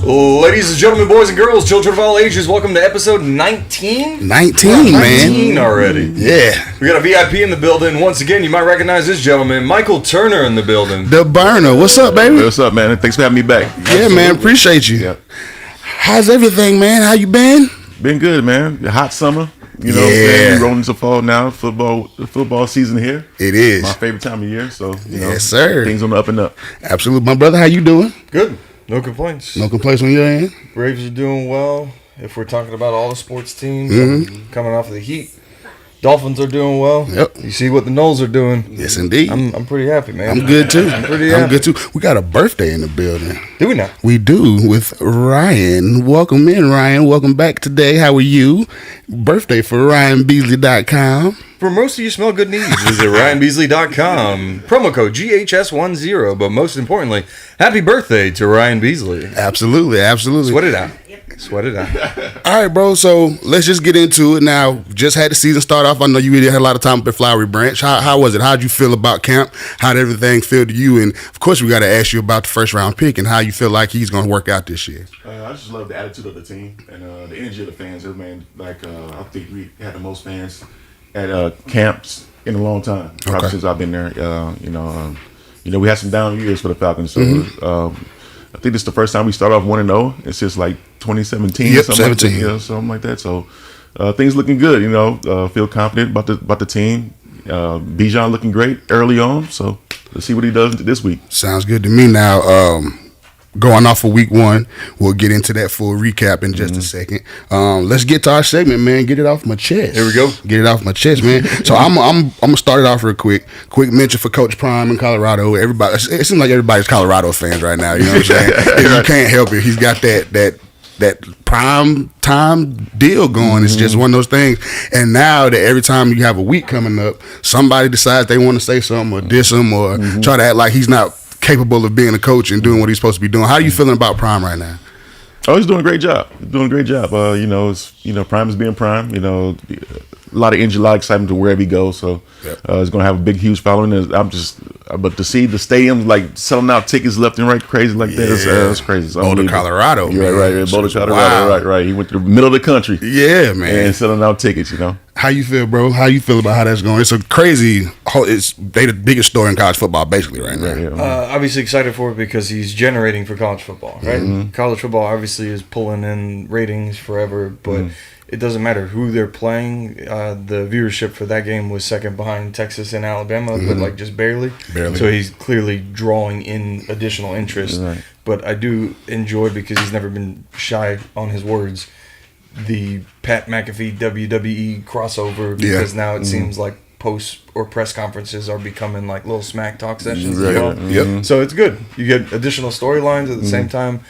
Ladies and gentlemen, boys and girls, children of all ages, welcome to episode 19? 19, man. 19 already. Yeah. We got a VIP in the building. Once again, you might recognize this gentleman, Michael Turner in the building. The Burner. What's up, baby? What's up, man? Thanks for having me back. Yeah, man. Appreciate you. Yep. How's everything, man? How you been? Been good, man. A hot summer. You know, Yeah. we're rolling into fall now. Football season here. It is. My favorite time of year. So, you know, Yes, sir. things on the up and up. Absolutely. My brother, how you doing? Good. No complaints. No complaints on your end? Braves are doing well. If we're talking about all the sports teams coming off of the heat, Dolphins are doing well. Yep. You see what the Knolls are doing. Yes, indeed. I'm pretty happy, man. I'm good, too. I'm pretty happy. I'm good, too. We got a birthday in the building. Do we now? We do, with Ryan. Welcome in, Ryan. Welcome back today. How are you? Birthday for RyanBeasley.com. For most of you smell good needs, visit RyanBeasley.com. Promo code GHS10. But most importantly, happy birthday to Ryan Beasley. Absolutely, absolutely. Sweat it out. Sweat it out. All right, bro. So let's just get into it now. Just had the season start off. I know you really had a lot of time up at Flowery Branch. How was it? How'd you feel about camp? How did everything feel to you? And of course, we got to ask you about the first round pick and how you feel like he's going to work out this year. I just love the attitude of the team and the energy of the fans. Man, I think we had the most fans at camps in a long time. Probably since I've been there. We had some down years for the Falcons. So I think this is the first time we start off 1-0. It's just like 2017 Yep, or something 17. like that. Something like that. So things looking good. Feel confident about the team. Bijan looking great early on. So let's see what he does this week. Sounds good to me. Now, going off of week one, we'll get into that full recap in just a second. Let's get to our segment, man. Get it off my chest. Here we go. Get it off my chest, man. So I'm gonna start it off real quick. Quick mention for Coach Prime in Colorado. Everybody, it seems like everybody's Colorado fans right now. You know what I'm saying? You can't help it. He's got that prime time deal going. It's just one of those things. And now that every time you have a week coming up, somebody decides they want to say something or diss him or try to act like he's not capable of being a coach and doing what he's supposed to be doing. How are you feeling about Prime right now? Oh, he's doing a great job. Prime is being Prime. A lot of energy, a lot of excitement to wherever he goes. So he's going to have a big, huge following. But to see the stadium like selling out tickets left and right, crazy like that, it's crazy. It's Boulder, Colorado. Yeah, right. Boulder, Colorado. Right. He went to the middle of the country. Yeah, man. And selling out tickets. How you feel, bro? How you feel about how that's going? It's a crazy. They the biggest story in college football, basically, right now. Obviously excited for it because he's generating for college football, right? College football obviously is pulling in ratings forever, but it doesn't matter who they're playing. The viewership for that game was second behind Texas and Alabama, but like just barely. So he's clearly drawing in additional interest. Right. But I do enjoy, because he's never been shy on his words, the Pat McAfee WWE crossover, because now it seems like post or press conferences are becoming like little smack talk sessions as well. Yep. So it's good. You get additional storylines at the same time.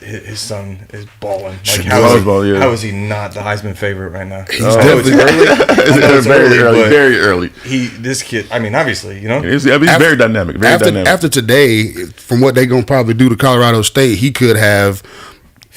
His son is balling. Like how is he not the Heisman favorite right now? He's definitely It's very early, but very early. This kid. I mean, obviously, He's very dynamic. After today, from what they're gonna probably do to Colorado State, he could have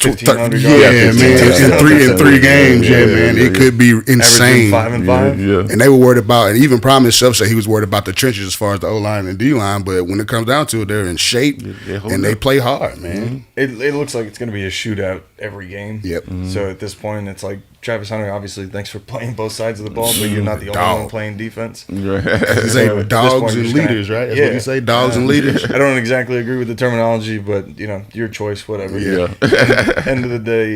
1,500 yeah, yards. man. In three games, man. It could be insane. Averaging 5 and 5. Yeah. And they were worried about, and even Prime himself said he was worried about the trenches as far as the O-line and D-line, but when it comes down to it, they're in shape, and they play hard, man. It looks like it's going to be a shootout every game. Yep. So at this point, it's like, Travis Hunter, obviously, thanks for playing both sides of the ball, but you're not the only one playing defense. You say dogs and leaders, right? That's what you say, dogs and leaders. I don't exactly agree with the terminology, but, your choice, whatever. Yeah. End of the day,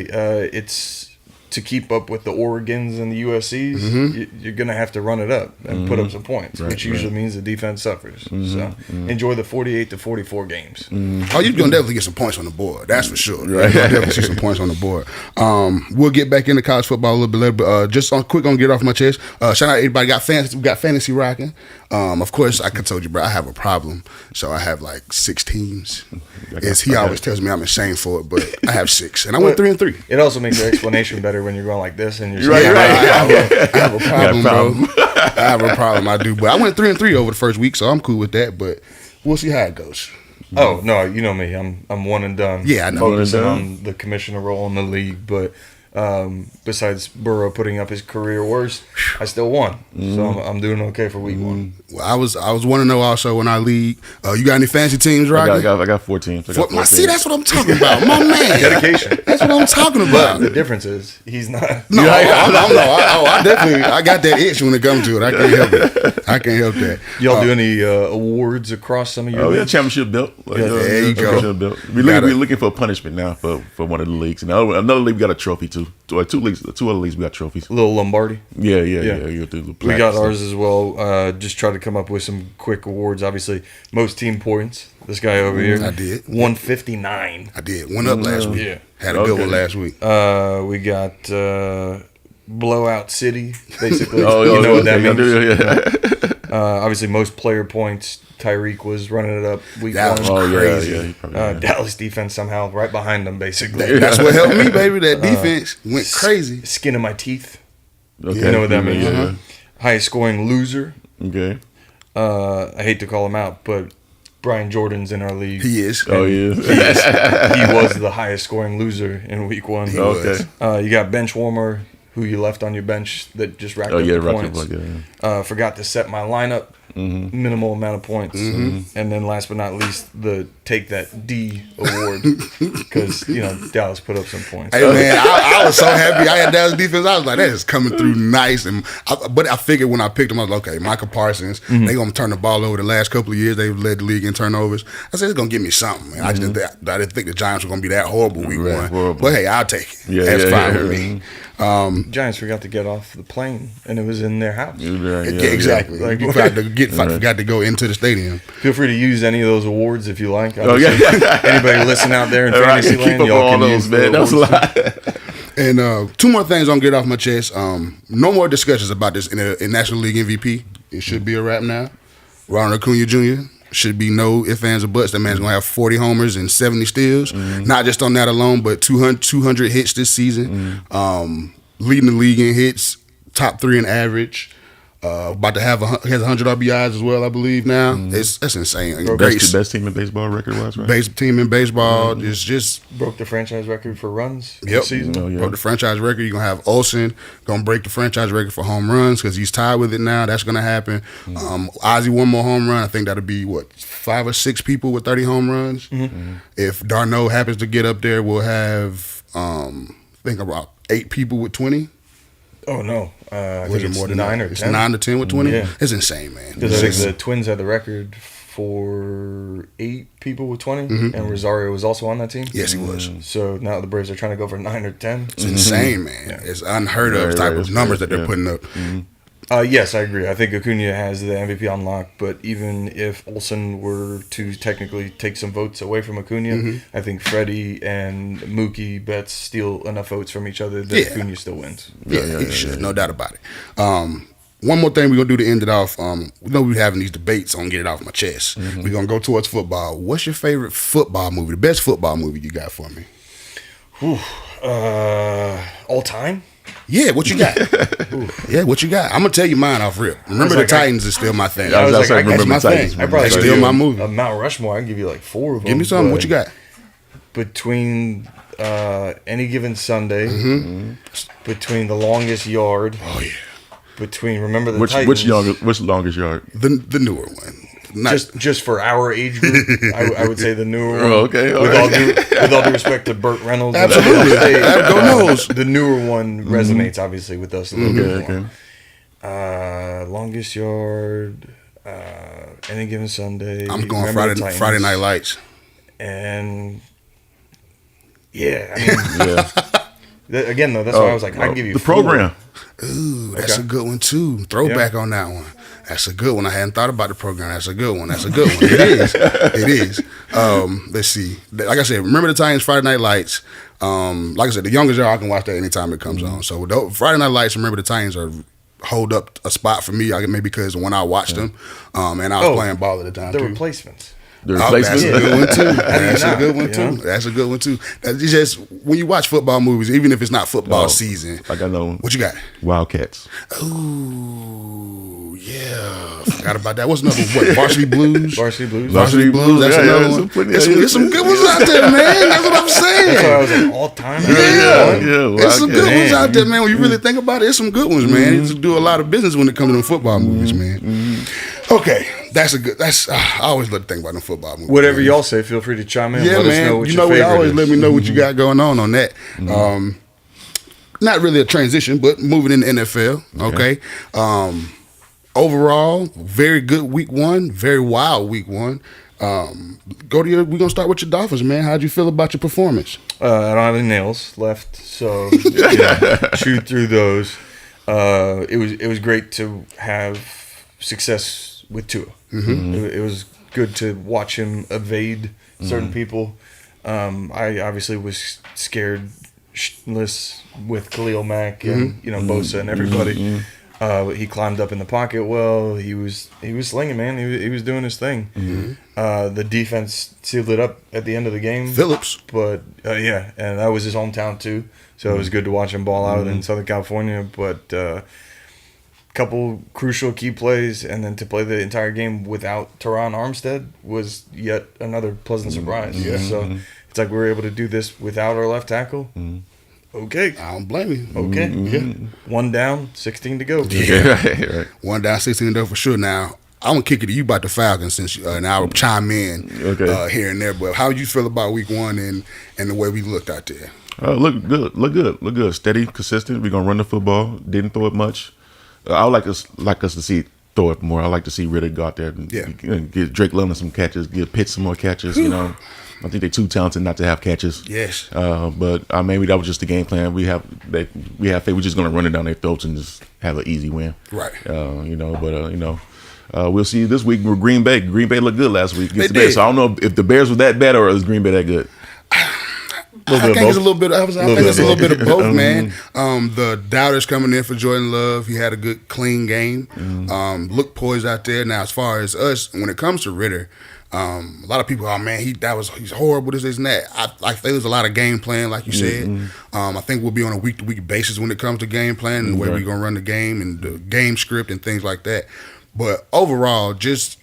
it's to keep up with the Oregons and the USCs, you're going to have to run it up and put up some points, which usually means the defense suffers. So enjoy the 48-44 games. Oh, you're going to definitely get some points on the board. That's for sure. Right? You're definitely see some points on the board. We'll get back into college football a little bit later, but just quick on get off my chest. Shout out everybody. We got fantasy rocking. Of course, I told you, bro, I have a problem. So I have like 6 teams. He always tells me I'm ashamed for it, but I have 6. And I went 3-3. It also makes your explanation better when you're going like this and you're Right. I have a problem, bro. I have a problem. I do, but I went 3-3 over the first week, so I'm cool with that. But we'll see how it goes. Oh no, you know me. I'm one and done. Yeah, I know. Focusing on the commissioner role in the league, but Besides Burrow putting up his career worst, I still won. So I'm doing okay for week one. Well, I was 1-0 also in our league. You got any fancy teams, Rocky? I got 4 teams. See, that's what I'm talking about, my man. Dedication. That's what I'm talking about. The difference is he's not. No, I definitely I got that itch when it comes to it. I can't help it. I can't help that. Y'all do any awards across some of your Oh, yeah, leagues? championship belt. there you go. Championship belt. We're looking for a punishment now for one of the leagues. And another league we got a trophy too. Two other leagues we got trophies. Little Lombardi. Yeah. You do the We plaques got and ours as well. Just try to come up with some quick awards. Obviously, most team points. This guy over here. I did. 159. I did. Went up last week. Yeah. Had a good one last week. We got Blowout City, basically. Oh, you know what that okay. means. Obviously, most player points. Tyreek was running it up week That one. was crazy. he probably- Dallas defense somehow right behind them, basically. That's what helped me, baby. That defense went crazy. Skin of my teeth. Okay. You know what that means. Yeah. Highest scoring loser. Okay. I hate to call him out, but Brian Jordan's in our league. He is. Oh yeah. He was the highest scoring loser in week one. He Okay. was. You got bench warmer, who you left on your bench that just racked Oh up yeah, the right. points. Forgot to set my lineup, minimal amount of points, and then last but not least, the take that D award because Dallas put up some points. Hey man, I was so happy I had Dallas defense. I was like, that is coming through nice. But I figured when I picked him, I was like, okay, Micah Parsons, they gonna turn the ball over. The last couple of years, they've led the league in turnovers. I said it's gonna give me something. Man. I didn't think the Giants were gonna be that horrible week one. Horrible. But hey, I'll take it. Yeah, That's yeah, fine yeah, with yeah. me. Giants forgot to get off the plane, and it was in their house. Exactly. Like, You forgot to go into the stadium. Feel free to use any of those awards if you like. Oh yeah. Anybody listen out there in Right, fantasy keep land, up y'all all can those, use the man. That was a awards. lot. And 2 more things I'm gonna get off my chest. No more discussions about this in National League MVP. It should be a wrap now. Ronald Acuna Jr. should be no ifs, ands, or buts. That man's gonna have 40 homers and 70 steals. Not just on that alone, but 200 hits this season. Leading the league in hits, top 3 in average. About to have has 100 RBIs as well, I believe now. That's insane. Best team in baseball record wise, right? Base team in baseball. It's just Broke the franchise record for runs Yep. this season. Oh, yeah. broke the franchise record. You're going to have Olsen going to break the franchise record for home runs because he's tied with it now. That's going to happen. Ozzy, one more home run. I think that'll be, 5 or 6 people with 30 home runs. If Darno happens to get up there, we'll have, I think, about 8 people with 20. Oh no, I Was think it it's more than 9 that? or 10. It's 9 to 10 with 20? Yeah. It's insane, man. Because I think the Twins had the record for 8 people with 20, and Rosario was also on that team. Yes, he was. So now the Braves are trying to go for 9 or 10. It's insane, man. It's unheard of Right, type right. of numbers that they're Yeah. putting up. Yes, I agree. I think Acuna has the MVP on lock, but even if Olsen were to technically take some votes away from Acuna, I think Freddie and Mookie Betts steal enough votes from each other that Yeah. Acuna still wins. Yeah, he should. No doubt about it. One more thing we're going to do to end it off. We know we're having these debates on Get It Off My Chest. We're going to go towards football. What's your favorite football movie? The best football movie you got for me? All time? Yeah, what you got? Yeah, what you got? I'm going to tell you mine off rip. Remember the like, Titans is still my thing. I was like, like, I That's remember my the Titans. thing. I probably That's could still do my movie. a Mount Rushmore. I can give you like 4 of them. Give me something. but What you got? Between Any Given Sunday, between The Longest Yard, Oh, yeah. between Remember the Which Titans. which longest yard? The newer one. Not, Just for our age group, I would say the newer one. Oh, okay, all With, right. all due respect to Burt Reynolds, Absolutely. Go Knowles. The newer one resonates obviously with us a little bit Okay, more. okay. Longest Yard, Any Given Sunday. I'm going Remember the Titans, Friday Night Lights. and yeah, I mean, Yeah. again though, that's why I was like, I can give you the 4. program. Ooh, that's a good one too. Throwback on that one. That's a good one. I hadn't thought about the program. That's a good one. That's a good one. It is. It is. Let's see. Like I said, Remember the Titans, Friday Night Lights. Like I said, the youngest y'all, I can watch that anytime it comes on. So Friday Night Lights, Remember the Titans are hold up a spot for me. Maybe because when I watched them, and I was playing ball at the time The too. replacements. The Oh, that's replacement. a good one too. That's a not, good one you too. know? That's a good one too. That's just when you watch football movies, even if it's not football season. Like I know What you got? Wildcats. Ooh, yeah, forgot about that. What's another one? Varsity Blues. Varsity Blues. Varsity Blues. That's another one. There's some good ones out there, man. That's what I'm saying. That's why I was like all time. Yeah. There's some good ones out there, man. When you really think about it, there's some good ones, man. You do a lot of business when it comes to them football movies, man. Okay, I always love to think about them football movies. Whatever y'all say, feel free to chime in. Yeah, let man. us know what You your know, favorite always is. let me know what you got going on that. Not really a transition, but moving into NFL. Okay. Overall, very good week one. Very wild week one. We're gonna start with your Dolphins, man. How'd you feel about your performance? I don't have any nails left, so shoot through those. It was great to have success with Tua. It was good to watch him evade certain people. I obviously was scared shitless with Khalil Mack and Bosa and everybody. He climbed up in the pocket well. He was slinging, man. He was doing his thing. The defense sealed it up at the end of the game. Phillips. But and that was his hometown too. So it was good to watch him ball out in Southern California. But couple crucial key plays, and then to play the entire game without Teron Armstead was yet another pleasant surprise. So it's like we were able to do this without our left tackle. Okay. I don't blame you. Okay. One down, 16 to go. Right. One down, 16 to go for sure. Now, I'm going to kick it to you about the Falcons since and I'll chime in here and there. But how you feel about week one and the way we looked out there? Look good. Steady, consistent. We're going to run the football. Didn't throw it much. I would like us to see throw it more. I like to see Ridder go out there and give Drake London some catches, give Pitts some more catches, I think they're too talented not to have catches. Yes. But maybe that was just the game plan. We have faith. We're just going to run it down their throats and just have an easy win. Right. We'll see this week with Green Bay. Green Bay looked good last week. They did. So I don't know if the Bears were that bad or is Green Bay that good. I think it's a little bit. I think it's a little bit of both, man. The doubters coming in for Jordan Love. He had a good, clean game. Looked poised out there. Now, as far as us, when it comes to Ridder, a lot of people, he's horrible. This and that. I think there's a lot of game plan, like you said. I think we'll be on a week to week basis when it comes to game plan and the way we're gonna run the game and the game script and things like that. But overall, just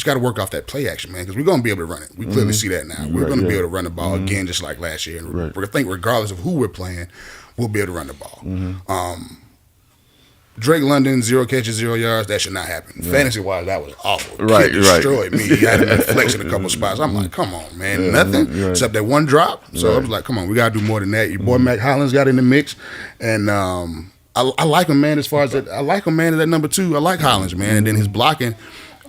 got to work off that play action, man, because we're going to be able to run it. We clearly see that now. We're going to be able to run the ball again just like last year. And I think regardless of who we're playing, we'll be able to run the ball. Drake London, 0 catches, 0 yards, that should not happen. Fantasy-wise, that was awful. Kid destroyed me. He had him in flex in a couple spots. I'm like, come on, man. Nothing except that one drop. So I was like, come on, we got to do more than that. Your boy Mac Hollins got in the mix. And I like him, man, as far as that. I like him, man, at that number 2. I like Hollins, man. And then his blocking,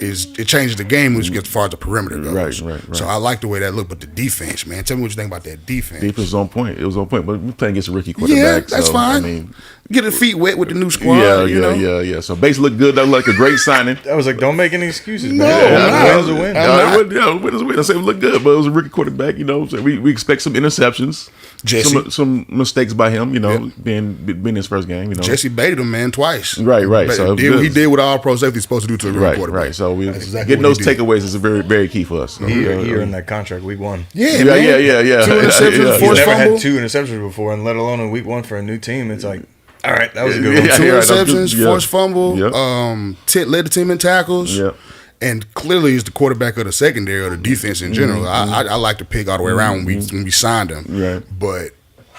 it changes the game as far as the perimeter goes. Right. So I like the way that looked. But the defense, man, tell me what you think about that defense. Defense was on point. It was on point. But we're playing against a rookie quarterback. Yeah, that's fine. Get his feet wet with the new squad. Yeah. So base looked good. That looked like a great signing. I was like, don't make any excuses, man. No, win's a win. Win is a win. I said it looked good, but it was a rookie quarterback. So we expect some interceptions. Jesse. Some mistakes by him, being his first game. Jesse baited him, man, twice. Right. So he did what all pro safety is supposed to do to a rookie quarterback. Right. So getting those takeaways is very, very key for us. He earned that contract week one. Yeah. 2 interceptions, He's forced never fumble. had 2 interceptions before, and let alone in week one for a new team. It's like, all right, that was a good one. 2 interceptions, forced fumble. Yep. Led the team in tackles. Yep. And clearly, he's the quarterback of the secondary or the defense in general. I like to pick all the way around when we signed him. Right. But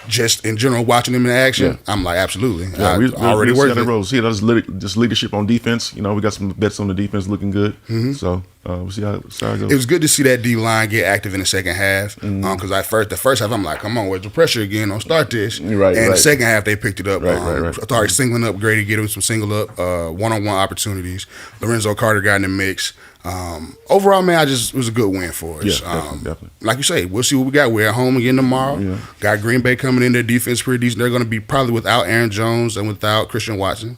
just in general, watching him in action, I'm like, absolutely. We already worked it. See this leadership on defense. We got some bets on the defense looking good. So we'll see how it goes. It was good to see that D line get active in the second half. Because the first half, I'm like, come on, where's the pressure again? Don't start this. The second half, they picked it up. Started singling up Grady, getting some single up, one-on-one opportunities. Lorenzo Carter got in the mix. Overall, man, it was a good win for us. Definitely. Like you say, we'll see what we got. We're at home again tomorrow. Got Green Bay coming in. Their defense pretty decent. They're going to be probably without Aaron Jones and without Christian Watson.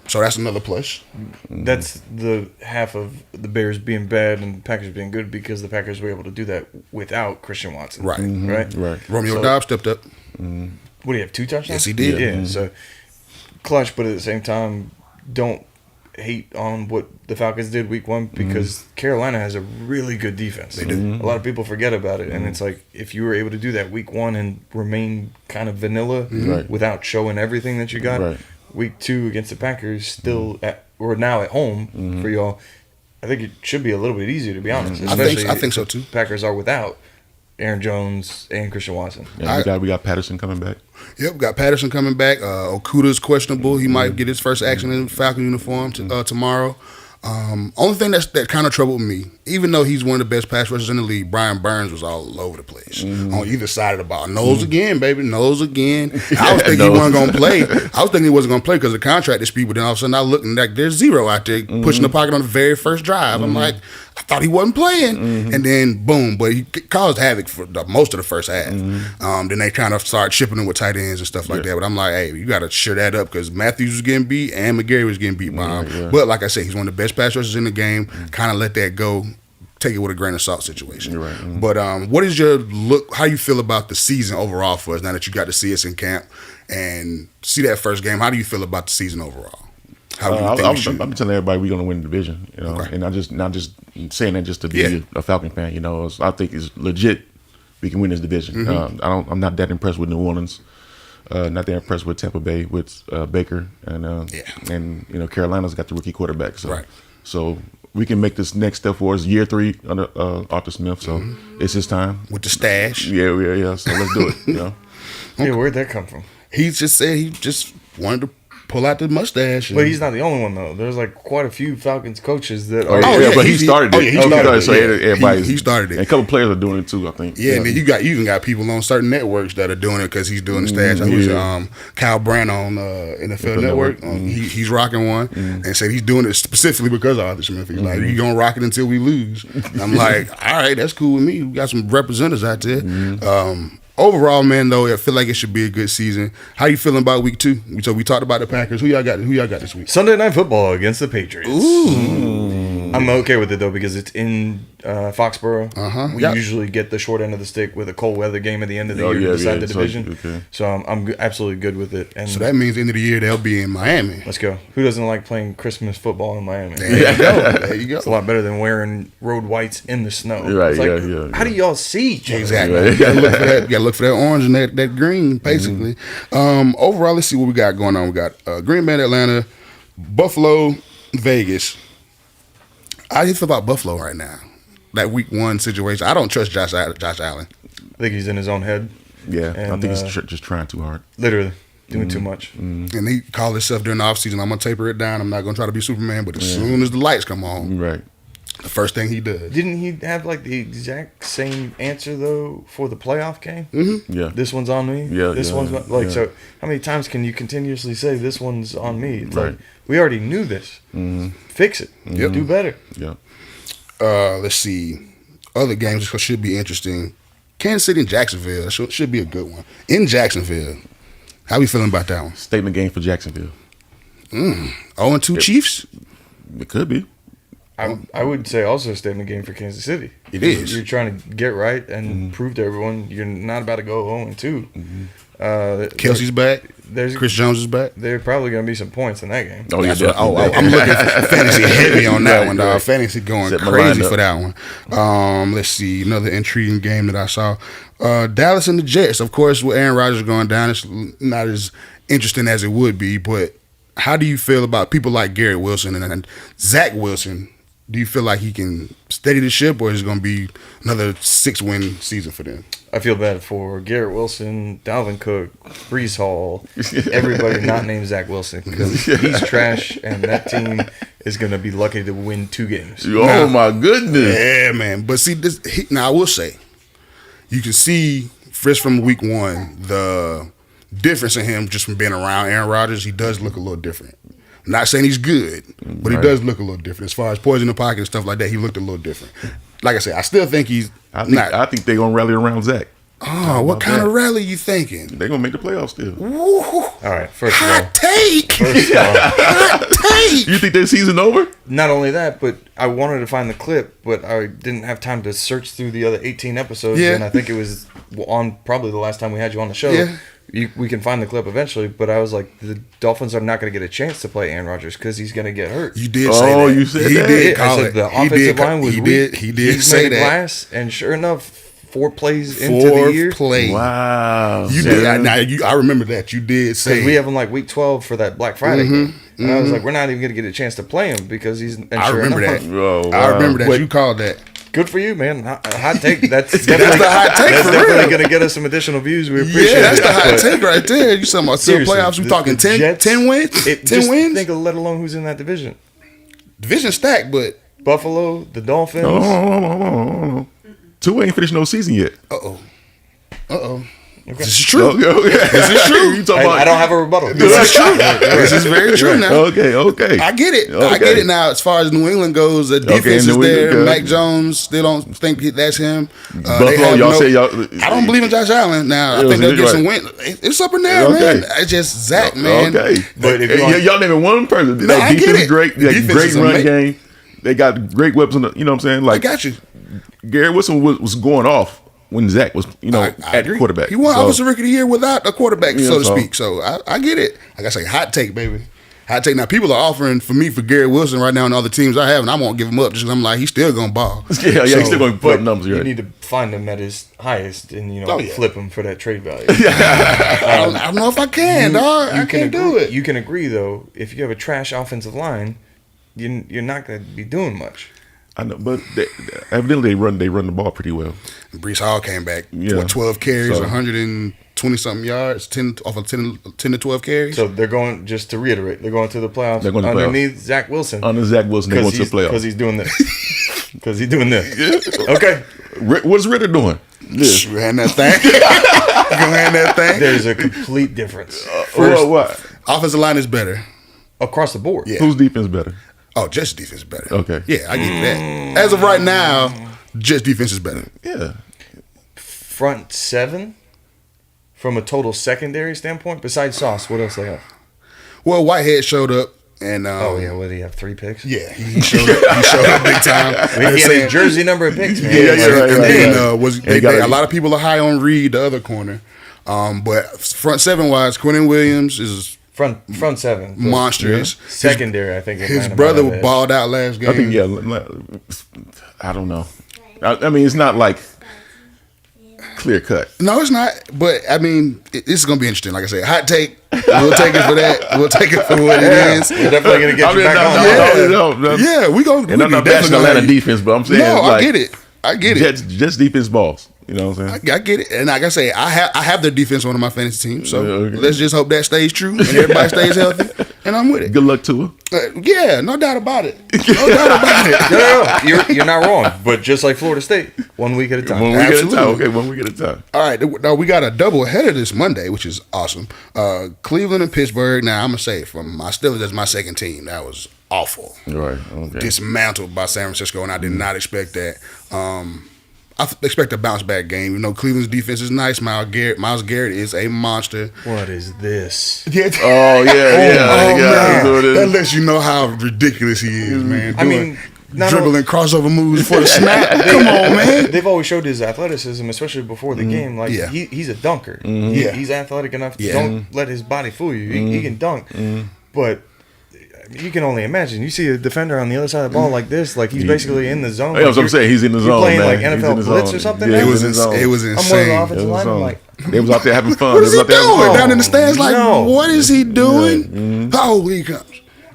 So that's another plus. That's the half of the Bears being bad and the Packers being good, because the Packers were able to do that without Christian Watson. Right. Romeo Doubs stepped up. What do you have, 2 touchdowns? Yes, he did. Yeah. So clutch, but at the same time, don't hate on what the Falcons did week one, because Carolina has a really good defense. They do. A lot of people forget about it, and it's like, if you were able to do that week one and remain kind of vanilla without showing everything that you got, week 2 against the Packers, still we're now at home for y'all, I think it should be a little bit easier, to be honest. I think so too. Packers are without Aaron Jones and Christian Watson. Yeah, we got Patterson coming back. Yep, we got Patterson coming back. Okuda's questionable. He might get his first action in the Falcon uniform tomorrow. Only thing that kind of troubled me, even though he's one of the best pass rushers in the league, Brian Burns was all over the place on either side of the ball. Nose again, baby, nose again. I was thinking he wasn't going to play. I was thinking he wasn't going to play because of the contract dispute, but then all of a sudden I looked and like there's zero out there pushing the pocket on the very first drive. I'm like, I thought he wasn't playing. And then boom, but he caused havoc for most of the first half. Then they kind of started shipping him with tight ends and stuff like that. But I'm like, hey, you got to share that up because Matthews was getting beat and McGarry was getting beat by him. But like I said, he's one of the best pass rushers in the game. Kind of let that go. Take it with a grain of salt situation. You're right. But what is your look? How you feel about the season overall for us now that you got to see us in camp and see that first game? How do you feel about the season overall? How do you think we should? I'm telling everybody we're going to win the division, and not just saying that just to be a Falcon fan. I think it's legit. We can win this division. I'm not that impressed with New Orleans. Not that impressed with Tampa Bay with Baker and Carolina's got the rookie quarterback. So we can make this next step for us. Year 3 under Arthur Smith. So it's his time with the stash. Yeah. So let's do it. Yeah, where'd that come from? He just said he just wanted to pull out the mustache. But he's not the only one though. There's like quite a few Falcons coaches that are. But he started it. He started it. So everybody's he started it. And a couple players are doing it too, I think. Yeah, and then you even got people on certain networks that are doing it because he's doing the stash. I was Kyle Brandt on NFL Network. He's rocking one and said he's doing it specifically because of Arthur Smith. He's like, you gonna rock it until we lose. And I'm like, all right, that's cool with me. We got some representatives out there. Overall, man, though, I feel like it should be a good season. How you feeling about week 2? So we talked about the Packers. Who y'all got this week? Sunday Night Football against the Patriots. Ooh. I'm okay with it, though, because it's in Foxborough. We Yep. usually get the short end of the stick with a cold weather game at the end of the year to decide the division. So I'm absolutely good with it. And So that means end of the year they'll be in Miami. let's go. Who doesn't like playing Christmas football in Miami? There you go. There you go. It's a lot better than wearing road whites in the snow. Right, It's like, how do y'all see each other? Exactly. You gotta look for that. You gotta look for that orange and that green, basically. Overall, let's see what we got going on. We got Green Bay, Atlanta, Buffalo, Vegas. How do you feel about Buffalo right now? That week 1 situation. I don't trust Josh Allen. I think he's in his own head. Yeah, I And, think he's just trying too hard. Literally. Doing too much. And he called himself during the offseason, I'm going to taper it down. I'm not going to try to be Superman. But as soon as the lights come on, Right. the first thing he does. Didn't he have like the exact same answer though for the playoff game? Yeah. This one's on me. Yeah, This yeah, one's yeah. so. How many times can you continuously say this one's on me? It's Right. like we already knew this. Fix it. Do better. Yeah. Let's see. Other games should be interesting. Kansas City and Jacksonville should be a good one. In Jacksonville. How we feeling about that one? Statement game for Jacksonville. 0-2 Chiefs? It could be. I would say also a statement game for Kansas City. It is. You're trying to get right and prove to everyone you're not about to go 0-2. Kelsey's back. There's Chris Jones is back. There's probably going to be some points in that game. Oh, yeah. I'm looking for fantasy heavy on that one, dog. Right. Fantasy going Set my crazy line for that one. Let's see. Another intriguing game that I saw. Dallas and the Jets. Of course, with Aaron Rodgers going down, it's not as interesting as it would be. But how do you feel about people like Garrett Wilson and Zach Wilson? Do you feel like he can steady the ship, or is it going to be another 6-win season for them? I feel bad for Garrett Wilson, Dalvin Cook, Brees Hall, everybody not named Zach Wilson because he's trash, and that team is going to be lucky to win 2 games. Oh, my goodness. Yeah, man. But see, now I will say, you can see first from week 1 the difference in him just from being around Aaron Rodgers. He does look a little different. I'm not saying he's good, but he does look a little different. As far as poison in the pocket and stuff like that, he looked a little different. Like I said, I still think he's I think they're going to rally around Zach. Oh, what kind of rally you thinking? They're going to make the playoffs still. Woo. All right, first of all, Hot take. first of all, Hot take. You think their season over? not only that, but I wanted to find the clip, but I didn't have time to search through the other 18 episodes, Yeah. and I think it was on probably the last time we had you on the show. Yeah. We can find the clip eventually, but I was like, the Dolphins are not going to get a chance to play Aaron Rodgers because he's going to get hurt. You did say that. Oh, you said he that? Did I call said it. the He offensive did, line was he weak. did. He did He's say made of that. glass, and sure enough, 4 plays into the year. 4 plays. Wow. You did. I remember that. You did say. Because we have him like week 12 for that Black Friday game. And I was like, we're not even going to get a chance to play him because he's insured. I remember that. Oh, I wow. remember that. Wait. You called that. Good for you, man. Hot take. That's definitely, the hot take that's for definitely real. going to get us some additional views. We appreciate Yeah, that's it. the hot But take right there. You talking about still seriously, playoffs? We the- talking the 10 Jets- 10 wins? 10 just wins? think of let alone who's in that division. Division stacked, but Buffalo, the Dolphins. Hold on. Tua ain't finished no season yet. uh-oh. This is true. Okay. This is true. You talking Hey, about? I don't have a rebuttal. This is true. This is very true now. Okay. I get it. I Okay. get it now. As far as New England goes, the defense is New there. England, Mac Jones, still don't think that's him. Buffalo, y'all say y'all. I don't believe in Josh Allen. Now I Yeah, think they'll get right. some win. It's up in there, Okay. man. It's just Zach, man. Okay, But if you want- y'all naming one person, No, I that get defense it. is great. The That defense great is run amazing. game. They got great weapons. You know what I'm saying? I Like got you. Garrett Wilson was going off when Zach was, I at agree. quarterback. He won So, Offensive Rookie of the Year without a quarterback, Yeah, so to so- speak. So I get it. Like I say, hot take, baby. Hot take. Now people are offering for me for Garrett Wilson right now and other teams I have, and I won't give him up just because I'm like he's still gonna ball. Yeah, he's still going to put But up numbers. you Right? need to find him at his highest and Oh, yeah. flip him for that trade value. I don't know if I can, dog. I can't do agree, it. You can agree though. If you have a trash offensive line, you're not going to be doing much. I know, but evidently they run the ball pretty well. Brees Hall came back. Yeah. 12 carries, So- 120 something yards, 10 off of 10 to 12 carries. So they're going. Just to reiterate, they're going to the playoffs. They're going to the playoffs. underneath Zach Wilson. Under Zach Wilson, they going to the Because playoffs. he's doing this. Because he's doing this. Okay. What's Ritter doing? You hand that thing. You gonna hand that thing? There's a complete difference. First, What? Offensive line is better. across the board. Yeah. Whose defense better? Oh, Jets defense is better. Okay. Yeah, I get that. As of right now, Jets defense is better. Yeah. Front seven, from a total secondary standpoint, besides Sauce, what else they have? Well, Whitehead showed up, and Oh yeah, what do you have? 3 picks? yeah, he showed up. He showed up big time. He had his jersey number of picks, man. Yeah, Like, right, and right, then right. was And he got a lot of people are high on Reed, the other corner. But front seven wise, Quentin Williams is Front seven. So monstrous. Secondary, I think. His Atlanta brother might have balled out last game. I think, I don't know. I mean, it's not like clear cut. No, it's not. But I mean, this is gonna be interesting. Like I said, hot take. We'll take it for that. We'll take it for what it is. We're definitely gonna get I you mean, back on. no. Yeah, we gonna. And I'm not bashing Atlanta defense, but I'm saying No, I like, get it. I get it. Jets defense balls. You know what I'm saying? I get it. And like I say, I have their defense on one of my fantasy teams. So Yeah, okay. let's just hope that stays true and everybody stays healthy. And I'm with it. Good luck to her. Yeah, no doubt about it. No doubt about it. No. You're not wrong. But just like Florida State, 1 week at a time. One week at a time. Absolutely. Okay, 1 week at a time. All right, now we got a double header this Monday, which is awesome. Cleveland and Pittsburgh. Now I'm gonna say from my Steelers as my second team, that was awful. Right. Okay. Dismantled by San Francisco, and I did not expect that. I expect a bounce back game. You know, Cleveland's defense is nice. Miles Garrett is a monster. What is this? Yeah. Oh yeah, Oh, yeah. man. That lets you know how ridiculous he is, man. I mean, not dribbling crossover moves before the snap. Come on, man. They've always showed his athleticism, especially before the game. Like Yeah. he's a dunker. Yeah. He's athletic enough. Yeah. Don't let his body fool you. He can dunk, but you can only imagine. You see a defender on the other side of the ball like this, like he's basically in the zone. Yeah, that's what I'm saying. He's in the you're zone, playing man. like He's in NFL the blitz zone. or something. Yeah, now? he was in the zone. It was I'm one of insane. the It offensive was linemen. on. Like, They was out there having fun. What They is was he out there having doing fun. down in the stands? Like, No. what is he doing? Oh, he comes.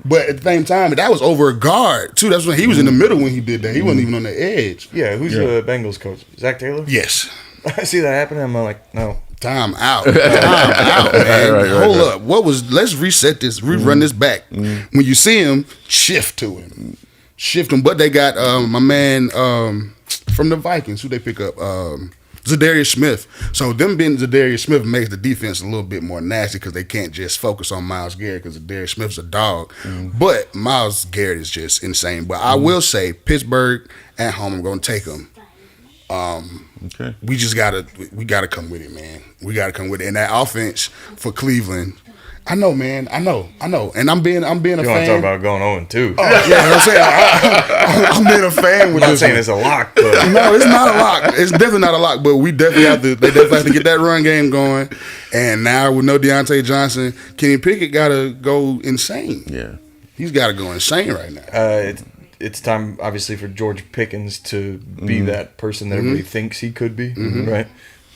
But at the same time, that was over a guard too. That's when he was in the middle when he did that. He wasn't even on the edge. yeah, who's the Bengals coach? Zach Taylor. Yes. I see that happening. I'm like, no. Time out. Time out, man. Right, Hold up. Let's reset this, rerun this back. When you see him, shift to him. Shift him. But they got my man from the Vikings, who they pick up, Zadarius Smith. So them being Zadarius Smith makes the defense a little bit more nasty because they can't just focus on Myles Garrett because Zadarius Smith's a dog. But Myles Garrett is just insane. But I will say Pittsburgh at home, I'm going to take them. Okay. We gotta come with it, man. We gotta come with it. And that offense for Cleveland, I know, man. I know. And I'm being a You want to fan. talk about going 0-2? Yeah, I'm saying I'm being a fan I'm with not this. saying one. it's a lock, but No, it's not a lock. It's definitely not a lock. But we definitely have to. They definitely have to get that run game going. And now with no Deontay Johnson, Kenny Pickett gotta go insane. Yeah. He's gotta go insane right now. it's time, obviously, for George Pickens to be that person that everybody thinks he could be, right?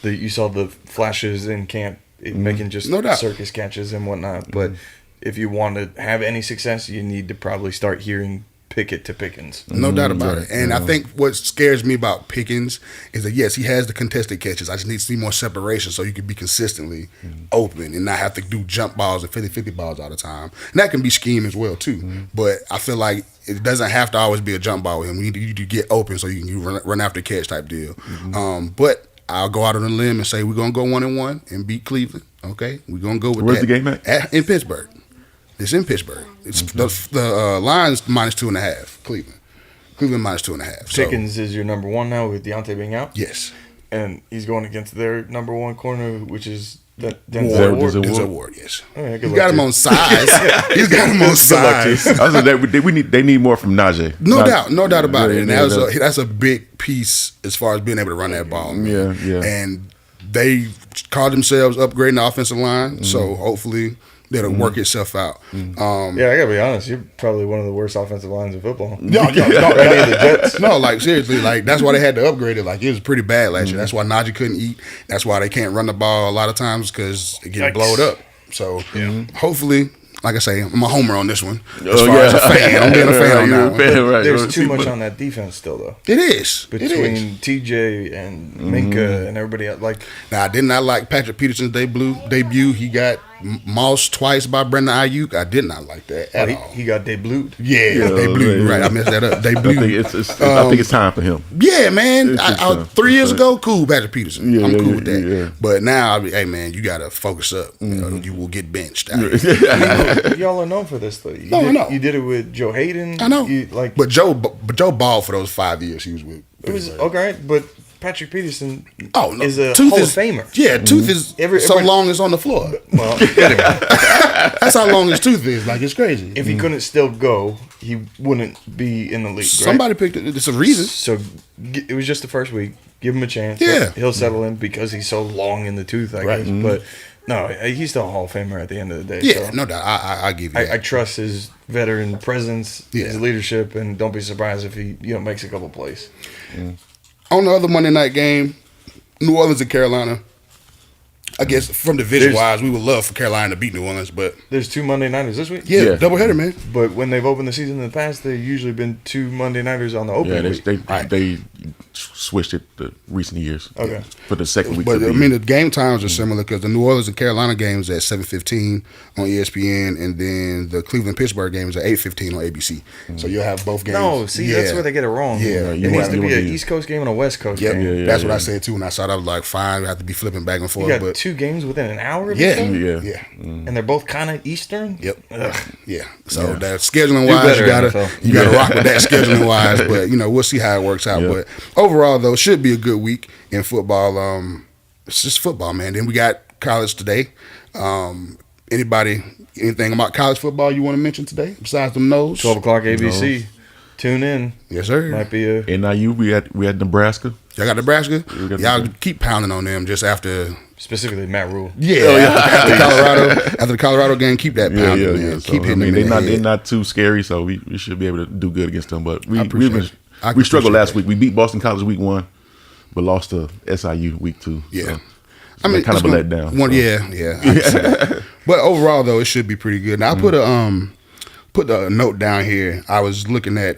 You saw the flashes in camp, making just No doubt. circus catches and whatnot. But if you want to have any success, you need to probably start hearing Pickett to Pickens. No doubt about it. And I think what scares me about Pickens is that, yes, he has the contested catches. I just need to see more separation so you can be consistently open and not have to do jump balls and 50-50 balls all the time. And that can be scheme as well, too. But I feel like it doesn't have to always be a jump ball with him. You need to get open so you can run after catch type deal. But I'll go out on a limb and say we're going to go 1-1 and beat Cleveland. Okay? We're going to go with Where's that. the game at? In Pittsburgh. It's in Pittsburgh. It's the line's -2.5. Cleveland -2.5. So, Pickens is your number one now with Deontay being out. yes. And he's going against their number one corner, which is Denzel Ward. Ward. Denzel Ward, yes. Oh, yeah, good He's luck got to him you. on size. He's got him on size. I was like, they need more from Najee. No doubt about it. And Yeah, that's a big piece as far as being able to run that ball. Man. Yeah. And they called themselves upgrading the offensive line, so hopefully that'll work itself out. Yeah, I gotta be honest. You're probably one of the worst offensive lines in football. No, Any of the Jets. no, like seriously, like that's why they had to upgrade it. Like it was pretty bad last year. That's why Najee couldn't eat. That's why they can't run the ball a lot of times because it gets Yikes. blowed up. So hopefully, like I say, I'm a homer on this one. As Oh, far as a yeah. fan, I'm being a fan on that one. Right. There's too much on that defense still, though. It is. It is. Between TJ and Minka and everybody else. Like, Now, I did not like Patrick Peterson's debut. He got mossed twice by Brendan Ayuk. I did not like that at all. he got debuted. Yeah, they blew. yeah. Right, I messed that up. They I blew. think I think it's time for him. Yeah, man. It's I, 3 years ago, cool, Patrick Peterson. Yeah, I'm yeah, cool with that. yeah. But now, hey, man, you got to focus up. You will get benched. out here. Y'all are known for this, though. I know. You did it with Joe Hayden. I know. You, But Joe balled for those 5 years he was with. it was Pittsburgh. okay, but Patrick Peterson Oh, no. is a Tooth Hall of Famer. Yeah, tooth is so Every- long it's on the floor. Well, anyway, That's how long his tooth is. Like, it's crazy. if he couldn't still go, he wouldn't be in the league. Right? Somebody picked it. It's a reason. So it was just the first week. Give him a chance. Yeah. He'll settle in because he's so long in the tooth, I Right. guess. But no, he's still a Hall of Famer at the end of the day. Yeah, so no doubt. I give you that. I trust his veteran presence, Yeah. his leadership, and don't be surprised if he makes a couple plays. On the other Monday night game, New Orleans and Carolina. I guess from division wise, we would love for Carolina to beat New Orleans, but There's 2 Monday nighters this week. yeah, Yeah. doubleheader, man. But when they've opened the season in the past, they've usually been 2 Monday nighters on the Yeah, opening week. they switched it the recent years. Okay. For the second week. But of the I year. mean, the game times are similar because the New Orleans and Carolina game is at 7:15 on ESPN, and then the Cleveland Pittsburgh game is at 8:15 on ABC. So you'll have both games. No, see, that's where they get it wrong. Yeah, it you needs want- to you be want an the- East Coast game and a West Coast Yep, game. that's what I said too. When I saw that, I was like, fine, we have to be flipping back and forth. You got But 2 games within an hour of yeah, each other? Yeah. yeah, And they're both kind of Eastern? yep. Ugh. Yeah. So that scheduling wise, better, you gotta NFL. you gotta rock with that scheduling wise. But we'll see how it works out. Yeah. But overall, though, it should be a good week in football. It's just football, man. Then we got college today. Anything about college football you want to mention today besides them no's? 12 o'clock ABC. Tune in. Yes, sir. Might be a NIU, we had Nebraska. Y'all got Nebraska. We got Y'all Nebraska. keep pounding on them just after. specifically Matt Rule. After Colorado. After the Colorado game, keep that pounding, man. So, Keep hitting them in the they're head. not too scary, so we should be able to do good against them. But we appreciate we it. I we struggled appreciate last that. week. We beat Boston College week 1, but lost to SIU week 2. Yeah. So, I mean, kind of a it's letdown. One, so. yeah. I can see that. But overall, though, it should be pretty good. Now, I put a note down here. I was looking at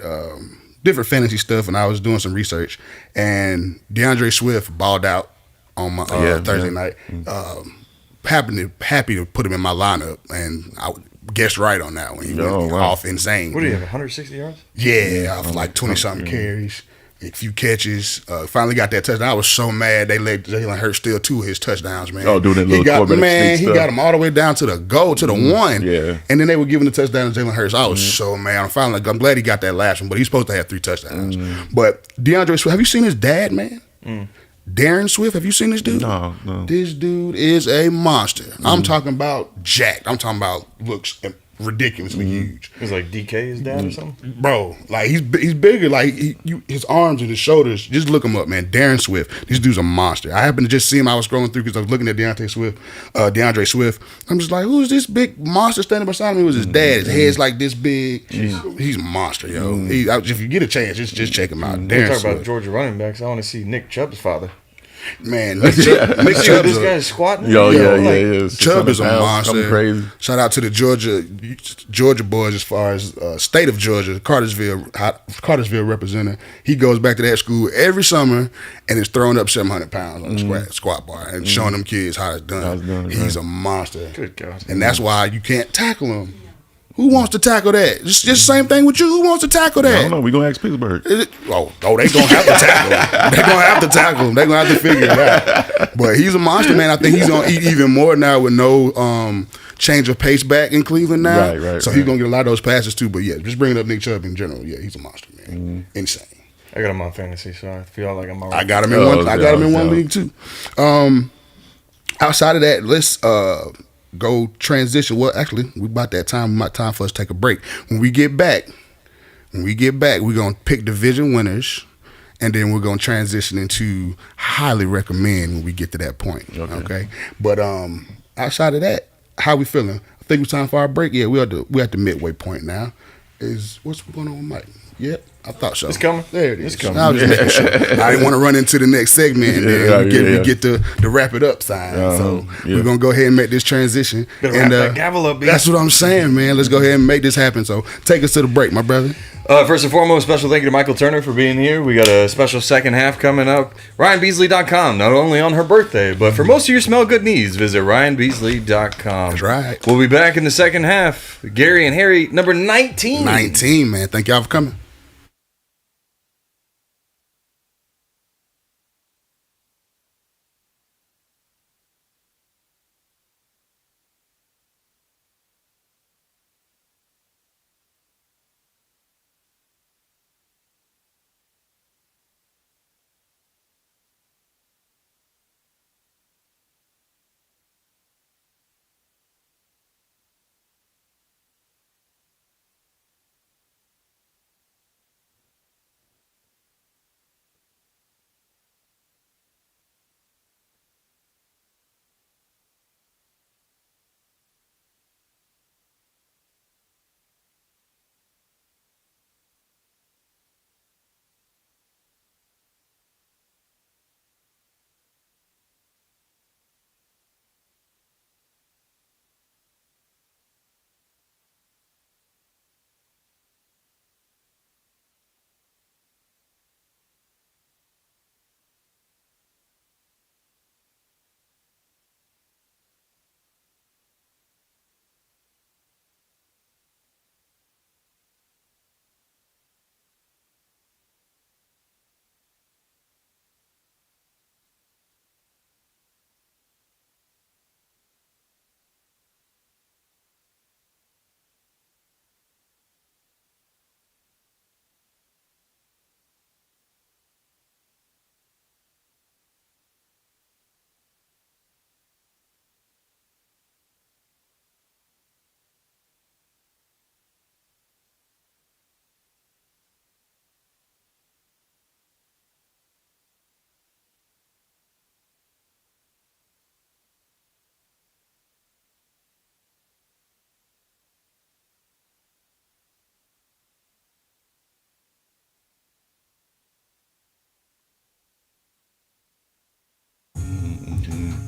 different fantasy stuff, and I was doing some research. And DeAndre Swift balled out on my Thursday night. Happy to put him in my lineup, and I guessed right on that one. He went off insane. What do you have, 160 yards? Yeah, off like 20-something carries, a few catches. Finally got that touchdown. I was so mad they let Jalen Hurts steal 2 of his touchdowns, man. Oh, doing that little quarterback sneak he stuff. got him all the way down to the goal, to the one. Yeah. And then they were giving the touchdown to Jalen Hurts. I was so mad. I'm glad he got that last one, but he's supposed to have 3 touchdowns. But DeAndre Swift, have you seen his dad, man? Darren Swift, have you seen this dude? No. This dude is a monster. I'm talking about jacked. I'm talking about looks ridiculously huge. It was like DK, his dad or something. Bro, like he's bigger. Like his arms and his shoulders. Just look him up, man. Darren Swift. This dude's a monster. I happened to just see him. I was scrolling through because I was looking at DeAndre Swift. I'm just like, who's this big monster standing beside me? It was his dad. His head's like this big. He's a monster, yo. If you get a chance, just check him out. They Darren talk Swift. about Georgia running backs. I want to see Nick Chubb's father. Man, Nick Chubb, This guy's squatting. Chubb is a monster. Crazy. Shout out to the Georgia boys as far as state of Georgia, Cartersville representative. He goes back to that school every summer and is throwing up 700 pounds on the squat bar and showing them kids how it's done. He's a monster. Good God. And that's why you can't tackle him. Who wants to tackle that? Just same thing with you. Who wants to tackle that? I don't know. We're going to ask Pittsburgh. They going to have to tackle him. They're going to have to tackle him. They're going to have to figure it out. But he's a monster, man. I think he's going to eat even more now with no change of pace back in Cleveland now. Right. So he's going to get a lot of those passes too. But yeah, just bringing up Nick Chubb in general. Yeah, he's a monster, man. Insane. I got him on fantasy, so I feel like I'm all right. I got him in one. I got him in one league too. Outside of that, let's go transition. Well, actually, we about that time. Time for us to take a break. When we get back, we're gonna pick division winners, and then we're gonna transition into highly recommend when we get to that point. Okay. But outside of that, how we feeling? I think it's time for our break. Yeah, we're at the midway point now. What's going on with Mike? Yep. I thought so. It's coming. There it is. It's coming. I was just making sure. I didn't want to run into the next segment and then we get the wrap it up sign. So we're going to go ahead and make this transition. Better wrap that gavel up, B. That's what I'm saying, man. Let's go ahead and make this happen. So take us to the break, my brother. First and foremost, special thank you to Michael Turner for being here. We got a special second half coming up. RyanBeasley.com, not only on her birthday, but for most of your smell good needs, visit RyanBeasley.com. That's right. We'll be back in the second half. Gary and Harry, number 19. 19, man. Thank y'all for coming.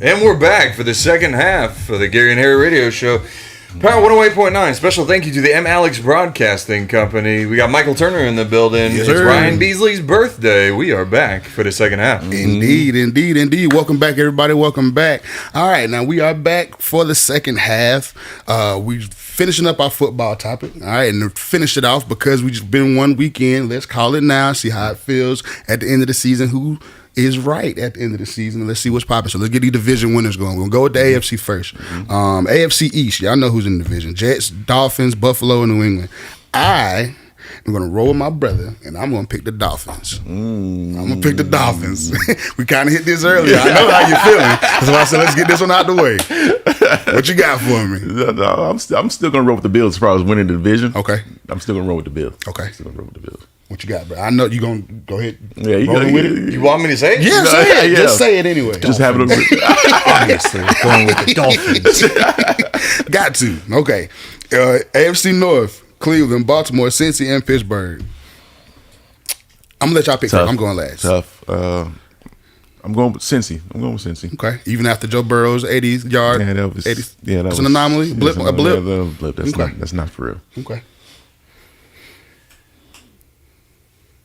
And we're back for the second half of the Gary and Harry Radio Show. Power 108.9. Special thank you to the M. Alex Broadcasting Company. We got Michael Turner in the building. Yes, it's sir. Ryan Beasley's birthday. We are back for the second half. Indeed. Welcome back, everybody. Welcome back. All right, now we are back for the second half. We finishing up our football topic. All right, and to finish it off because we just been one weekend. Let's call it now. See how it feels at the end of the season. Who is right at the end of the season? Let's see what's popping. So let's get these division winners going. We're gonna go with the AFC first. AFC East. Y'all know who's in the division: Jets, Dolphins, Buffalo, and New England. I I'm going to roll with my brother, and I'm going to pick the Dolphins. I'm going to pick the Dolphins. We kind of hit this earlier. I know how you're feeling. That's why I said, let's get this one out the way. What you got for me? No, I'm still going to roll with the Bills as far as winning the division. Okay. I'm still going to roll with the Bills. Okay. Still going to roll with the Bills. What you got, bro? I know you're going to go ahead. Yeah, you roll got with it. You want me to say it? Yeah, say it. Yeah. Just say it anyway. Just have it. Obviously, going with the Dolphins. Got to. Okay. AFC North, Cleveland, Baltimore, Cincy, and Pittsburgh. I'm going to let y'all pick first. I'm going last. Tough. I'm going with Cincy. Okay. Even after Joe Burrow's 80 yard. Yeah, that was 80, that was was an anomaly? Blip? Yeah, A blip? that was a blip. That's not for real. Okay.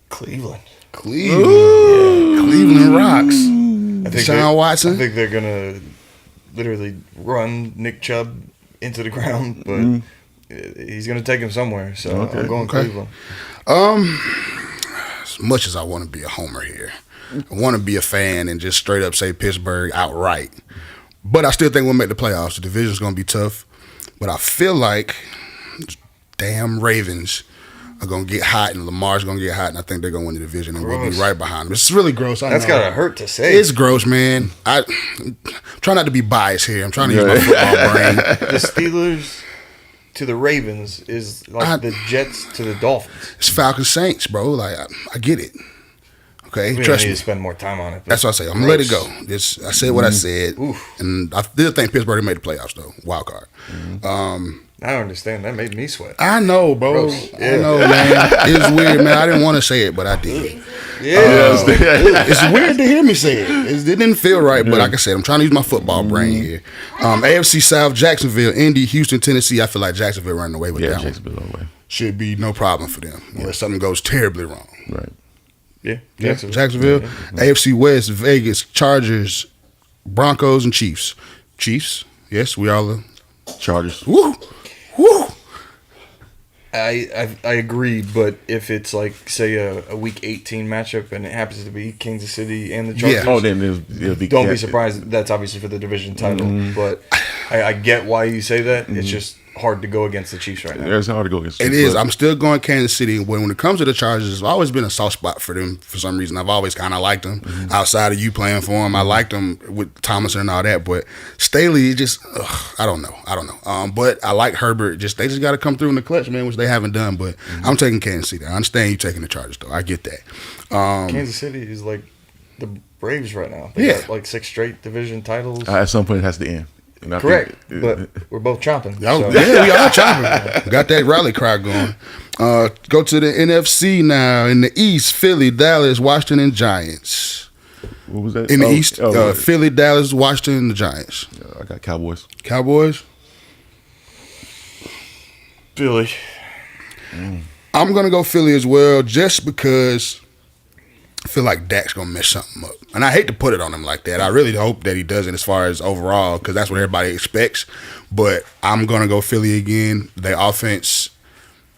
Cleveland. Cleveland rocks. Deshaun Watson. I think they're gonna literally run Nick Chubb into the ground, but he's gonna take him somewhere. So I'm going Cleveland. As much as I want to be a homer here, I want to be a fan and just straight up say Pittsburgh outright. But I still think we'll make the playoffs. The division's going to be tough. But I feel like damn Ravens are going to get hot and Lamar's going to get hot, and I think they're going to win the division and we'll be right behind them. It's really gross. That's got to hurt to say. It's gross, man. I try not to be biased here. I'm trying to use my football brain. The Steelers to the Ravens is like the Jets to the Dolphins. It's Falcons Saints, bro. Like I get it. Okay, We trust need me. to spend more time on it. That's what I say. I'm gonna let it go. I said what I said, and I still think Pittsburgh made the playoffs though. Wild card. I don't understand. That made me sweat. I know, bro. Gross. I know, man. It's weird, man. I didn't want to say it, but I did. It's weird to hear me say it. It didn't feel right, but like I said, I'm trying to use my football brain here. AFC South, Jacksonville, Indy, Houston, Tennessee. I feel like Jacksonville running away with that Jacksonville one. away. Should be no problem for them unless something goes terribly wrong. Right. Yeah. Jacksonville. AFC West, Vegas, Chargers, Broncos, and Chiefs. Chiefs. Yes, we all are. Chargers. Woo! Woo! I agree, but if it's like say a week 18 matchup and it happens to be Kansas City and the Chargers, Oh, then it'll be. don't be surprised. That's obviously for the division title, but I get why you say that. It's just hard to go against the Chiefs right now. It's hard to go against. It is. I'm still going Kansas City. When it comes to the Chargers, it's always been a soft spot for them for some reason. I've always kind of liked them. Outside of you playing for them, I liked them with Thomas and all that. But Staley, just I don't know. But I like Herbert. They just got to come through in the clutch, man, which they haven't done. But I'm taking Kansas City. I understand you taking the Chargers, though. I get that. Kansas City is like the Braves right now. They got like 6 straight division titles. At some point, it has to end. Correct, but we're both chomping. Yeah, we are chopping. Got that rally cry going. Go to the NFC now. In the East, Philly, Dallas, Washington, Giants. What was that? In the East, Philly, Dallas, Washington, the Giants. I got Cowboys. Cowboys. Philly. I'm going to go Philly as well just because I feel like Dak's going to mess something up. And I hate to put it on him like that. I really hope that he doesn't as far as overall because that's what everybody expects. But I'm going to go Philly again. Their offense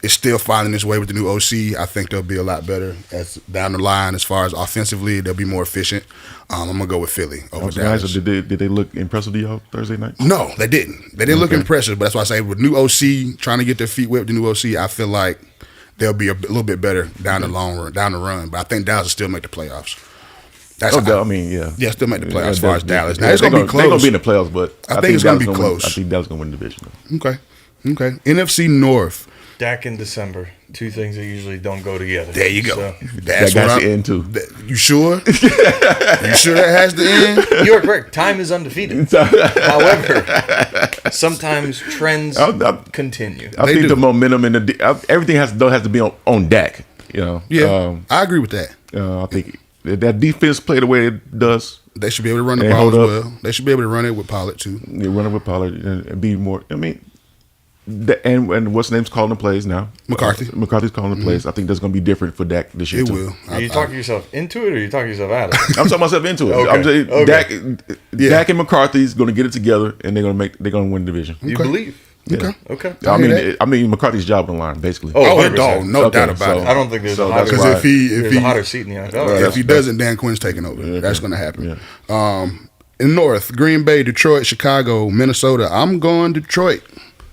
is still finding its way with the new OC. I think they'll be a lot better as down the line as far as offensively. They'll be more efficient. I'm going to go with Philly over Dallas. Did they look impressive to y'all Thursday night? No, they didn't. They didn't look impressive. But that's why I say with new OC, trying to get their feet wet with the new OC, I feel like they'll be a little bit better down the run. But I think Dallas will still make the playoffs. Yeah, still make the playoffs as far as Dallas. Now it's gonna be close. They're gonna be in the playoffs, but I think it's gonna be close. I think Dallas gonna win the division. Okay. NFC North. Dak in December. 2 things that usually don't go together. There you go. So, That's that what got to end too. You sure? You sure that has to end? you are correct. Time is undefeated. However, sometimes trends continue. I think the momentum and everything has to be on Dak. You know. Yeah, I agree with that. I think that defense play the way it does. They should be able to run the ball as well. They should be able to run it with Pollard too. They run it with Pollard and be more. I mean, and what's the name's calling the plays now? McCarthy. McCarthy's calling the plays. I think that's going to be different for Dak this year. It too. will. Are you talking yourself into it, or are you talking yourself out of it? I'm talking myself into it. Okay. I'm saying Okay. Dak and McCarthy's going to get it together, and they're going to win the division. You believe? Okay. Okay. I mean McCarthy's job on the line basically. Oh, 100%. no doubt about it. I don't think there's a hotter, Because if he hotter seat in the NFL. If he doesn't, Dan Quinn's taking over. That's going to happen. In North, Green Bay, Detroit, Chicago, Minnesota. I'm going Detroit.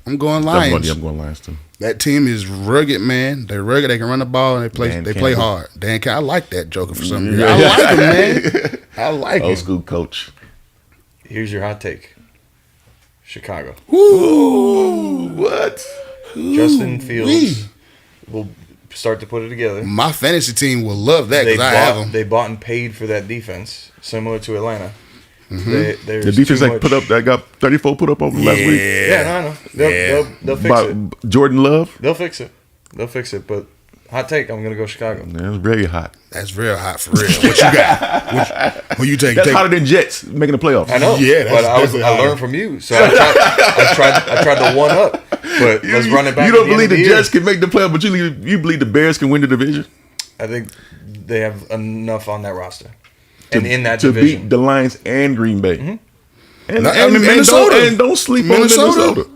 I'm going I'm Lions. going Lions too. That team is rugged, man. They're rugged. They can run the ball and they Dan play Campbell. hard. I like that Joker for some reason. I like him, man. I like Old him. school coach. Here's your hot take. Chicago. Ooh, what? Justin Fields will start to put it together. My fantasy team will love that because I have them. They bought and paid for that defense, similar to Atlanta. The defense that got 34 put up over last week. Yeah, no. They'll fix it. Jordan Love. They'll fix it. But hot take, I'm gonna go Chicago. Man, it's very hot. That's real hot for real. What you got? Who you take? That's hotter than Jets making the playoffs. I know. Yeah, but I learned from you, so I tried to one up. But let's run it back. You don't believe the Jets can make the playoffs, but you believe the Bears can win the division? I think they have enough on that roster and in that to division beat the Lions and Green Bay. And Minnesota. don't sleep on Minnesota.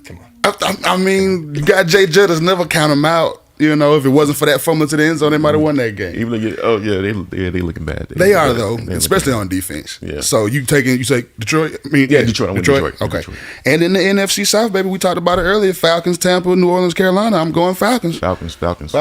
Come on. I mean, you got Jay Jettas, never count him out. You know, if it wasn't for that fumble to the end zone, they might have won that game. Even though they looking bad. They are though, They especially looking on defense. Yeah. So you take Detroit? I mean, Yeah, Detroit. I went Detroit. Okay. Detroit. And in the NFC South, baby, we talked about it earlier. Falcons, Tampa, New Orleans, Carolina. I'm going Falcons. Falcons. Falcons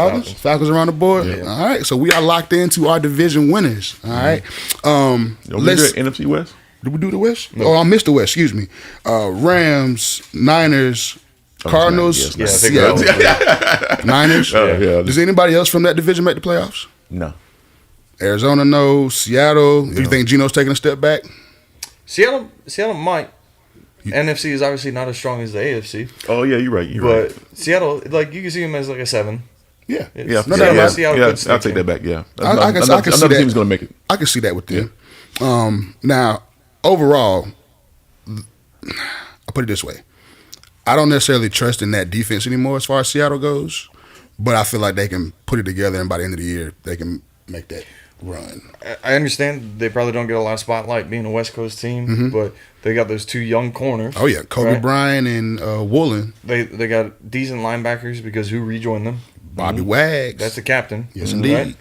around the board. Yeah. All right, so we are locked into our division winners. All right, Don't we do the NFC West? did we do the West? No. Oh, I missed the West. Excuse me. Rams, Niners, Cardinals, Yes, Yeah, I think that was Niners. Yeah. Does anybody else from that division make the playoffs? No. Arizona, no. Seattle. Do you think Geno's taking a step back? Seattle might. NFC is obviously not as strong as the AFC, Oh yeah, you're right. but Seattle, like you can see them as like a 7. Yeah. Yeah, No doubt about it. Seattle yeah, could sneak I'll take in. that back. Yeah, I can see another that. team's gonna make it. I can see that with them. Now, overall, I'll put it this way. I don't necessarily trust in that defense anymore as far as Seattle goes, but I feel like they can put it together, and by the end of the year, they can make that run. I understand they probably don't get a lot of spotlight being a West Coast team, but they got those two young corners. Oh, yeah. Kobe right? Bryant and Woolen. They got decent linebackers because who rejoined them? Bobby Wags. That's the captain. Yes, indeed. Right?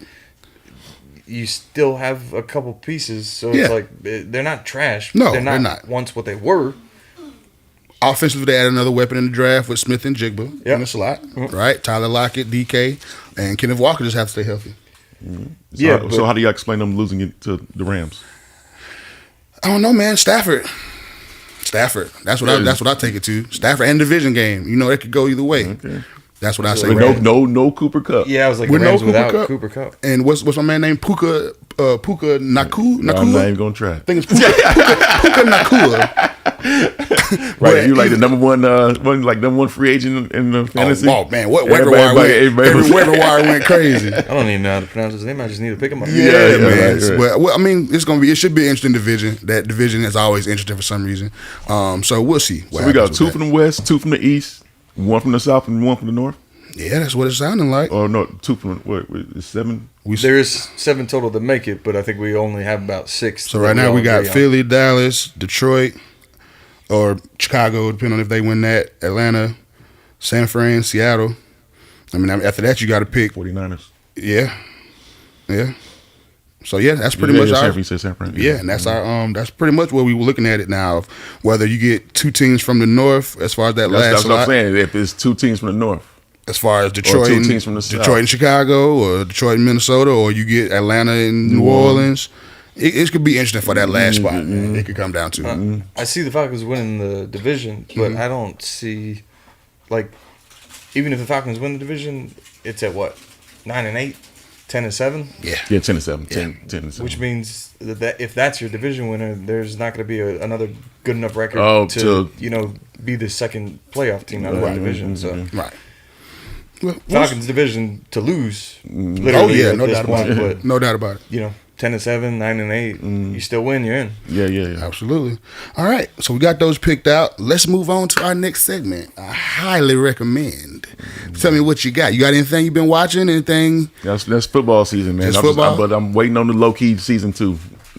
You still have a couple pieces, so Yeah. it's like they're not trash. No, they're they're not. once what they were. Offensively, they added another weapon in the draft with Smith and Jigba Yep. in the slot, right? Tyler Lockett, DK, and Kenneth Walker just have to stay healthy. So how do you explain them losing it to the Rams? I don't know, man. Stafford. That's what I take it to. Stafford and division game. You know, it could go either way. Okay. That's what I say. With no Cooper Cup. Yeah, I was like With the no Rams Cooper without Kupp. Cooper Cup. And what's my man named Puka Nakua? No, I'm not even gonna try. I think it's Puka Nakua. Right, you like the number one free agent in the fantasy. Oh man, what waiver wire went crazy. I don't even know how to pronounce his name. I just need to pick him up. Yeah, man. right. Well, I mean, it should be an interesting division. That division is always interesting for some reason. So we'll see. So we got two from the West, two from the East, one from the South, and one from the North. Yeah, that's what it's sounding like. Or no, two from what? Is 7? There's 7 total to make it, but I think we only have about 6. So right now we got agree on. Philly, Dallas, Detroit, or Chicago, depending on if they win that. Atlanta, San Fran, Seattle. I mean, after that you got to pick. 49ers. Yeah. So yeah, that's pretty much our. You said San Fran. Yeah, and that's our. That's pretty much where we were looking at it now. Of whether you get 2 teams from the North, as far as that That's last what I'm slot, saying. If it's 2 teams from the North. as far as Detroit, two and, teams from the South. Detroit and Chicago, or Detroit and Minnesota, or you get Atlanta and New Orleans. It could be interesting for that last spot. Man. It could come down to. I see the Falcons winning the division, but I don't see, like, even if the Falcons win the division, it's at what, 9-8, 10-7, Yeah. Yeah, 10-7. 10-7. which means that if that's your division winner, there's not going to be another good enough record Oh, to be the second playoff team out of that division. So Right. Well, Falcons division to lose, oh literally yeah, at no this doubt about point, it. but No doubt about it. 10-7, 9-8, you still win, you're in. Yeah. Absolutely. All right. So we got those picked out. Let's move on to our next segment. I highly recommend. Tell me what you got. You got anything you've been watching? Anything? That's football season, man. Just football? But I'm waiting on the low key season 2.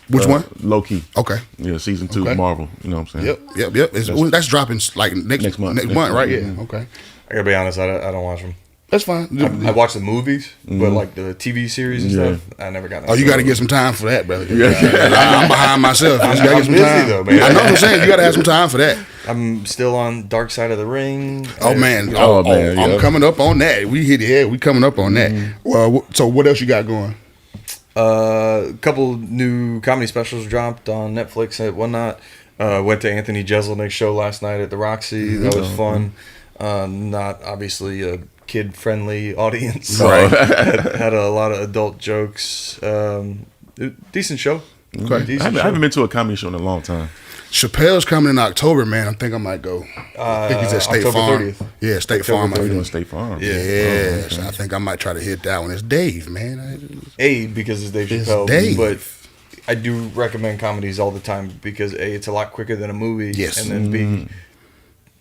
Which one? Low key. Okay. Yeah, season 2 Okay. Marvel. You know what I'm saying? Yep. That's dropping like next month, right? Next Yeah. month. Okay. I gotta be honest, I don't watch them. That's fine. I watch the movies, but like the TV series and stuff, I never got. Oh, you got to get some time for that, brother. I'm behind myself. You gotta get some busy time. though, man. I know what I'm saying. You got to have some time for that. I'm still on Dark Side of the Ring. Oh man, man, I'm yeah. coming up on that. We coming up on that. Well, so what else you got going? A couple new comedy specials dropped on Netflix and whatnot. Went to Anthony Jeselnik's show last night at the Roxy. That was fun. Not obviously a kid-friendly audience. Right. had a lot of adult jokes. Decent show. Okay. I haven't been to a comedy show in a long time. Chappelle's coming in October, man. I think I might go. I think he's at State October Farm. 30th. Yeah, State Farm. I We're doing think. State Farm. Yeah, so I think I might try to hit that one. It's Dave, man. A, because it's Dave It's Chappelle. Dave. But I do recommend comedies all the time because A, it's a lot quicker than a movie. Yes. And then B,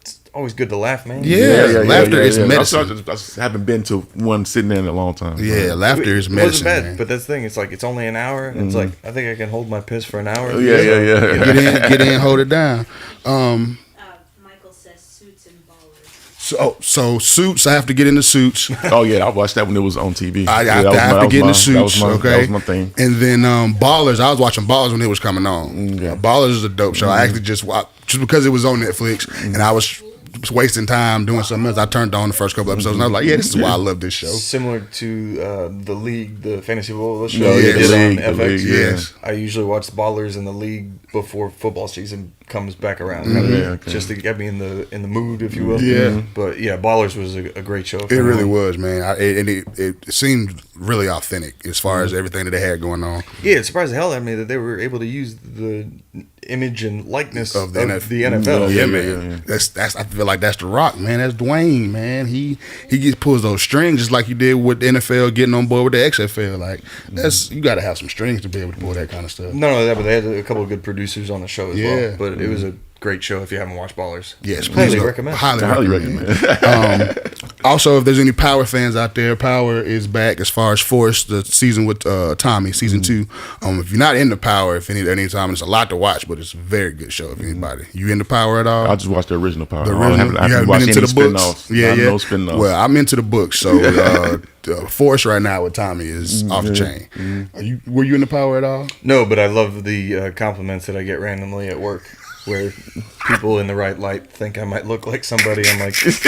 it's always good to laugh, man. Yeah. Laughter is medicine. I just haven't been to one sitting there in a long time. Yeah, laughter is It medicine. wasn't bad, Man. but that's the thing. It's like it's only an hour, and it's like I think I can hold my piss for an hour. Yeah. Get in, hold it down. Michael says Suits and Ballers. So Suits. I have to get into Suits. Oh yeah, I watched that when it was on TV. I Yeah, have to get into Suits. That Okay, was my thing. And then Ballers. I was watching Ballers when it was coming on. Yeah. Ballers is a dope show. I actually just watched just because it was on Netflix, and I was wasting time doing something else. I turned on the first couple episodes, and I was like, "Yeah, this is why I love this show." Similar to the League, the fantasy football show Yeah, they yeah, did the on League, the FX. League, yes. I usually watch the Ballers in the League before football season comes back around, okay. just to get me in the mood, if you will. Yeah. But yeah, Ballers was a great show. It really was, man. It seemed really authentic as far as everything that they had going on. Yeah, it surprised the hell out of me that they were able to use the image and likeness Of of the the, NFL. NFL. Yeah, Yeah, man. yeah. That's I feel like that's The Rock, man. That's Dwayne, man. He pulls those strings just like you did with the NFL getting on board with the XFL. Like that's you got to have some strings to be able to pull that kind of stuff. Not only that, but they had a couple of good producers on the show as Yeah. well. But it was a great show if you haven't watched Ballers. Yes, highly please go. recommend. Highly recommend. Also, if there's any Power fans out there, Power is back as far as Force, the season with Tommy, season 2. If you're not into Power, if any time, it's a lot to watch, but it's a very good show. If anybody, you into Power at all? I just watched the original Power. The I original, haven't you haven't watched been into any the books? spin-offs. Yeah. No spin-offs. Well, I'm into the books, so Force right now with Tommy is off the chain. Were you into Power at all? No, but I love the compliments that I get randomly at work, where people in the right light think I might look like somebody. I'm like, if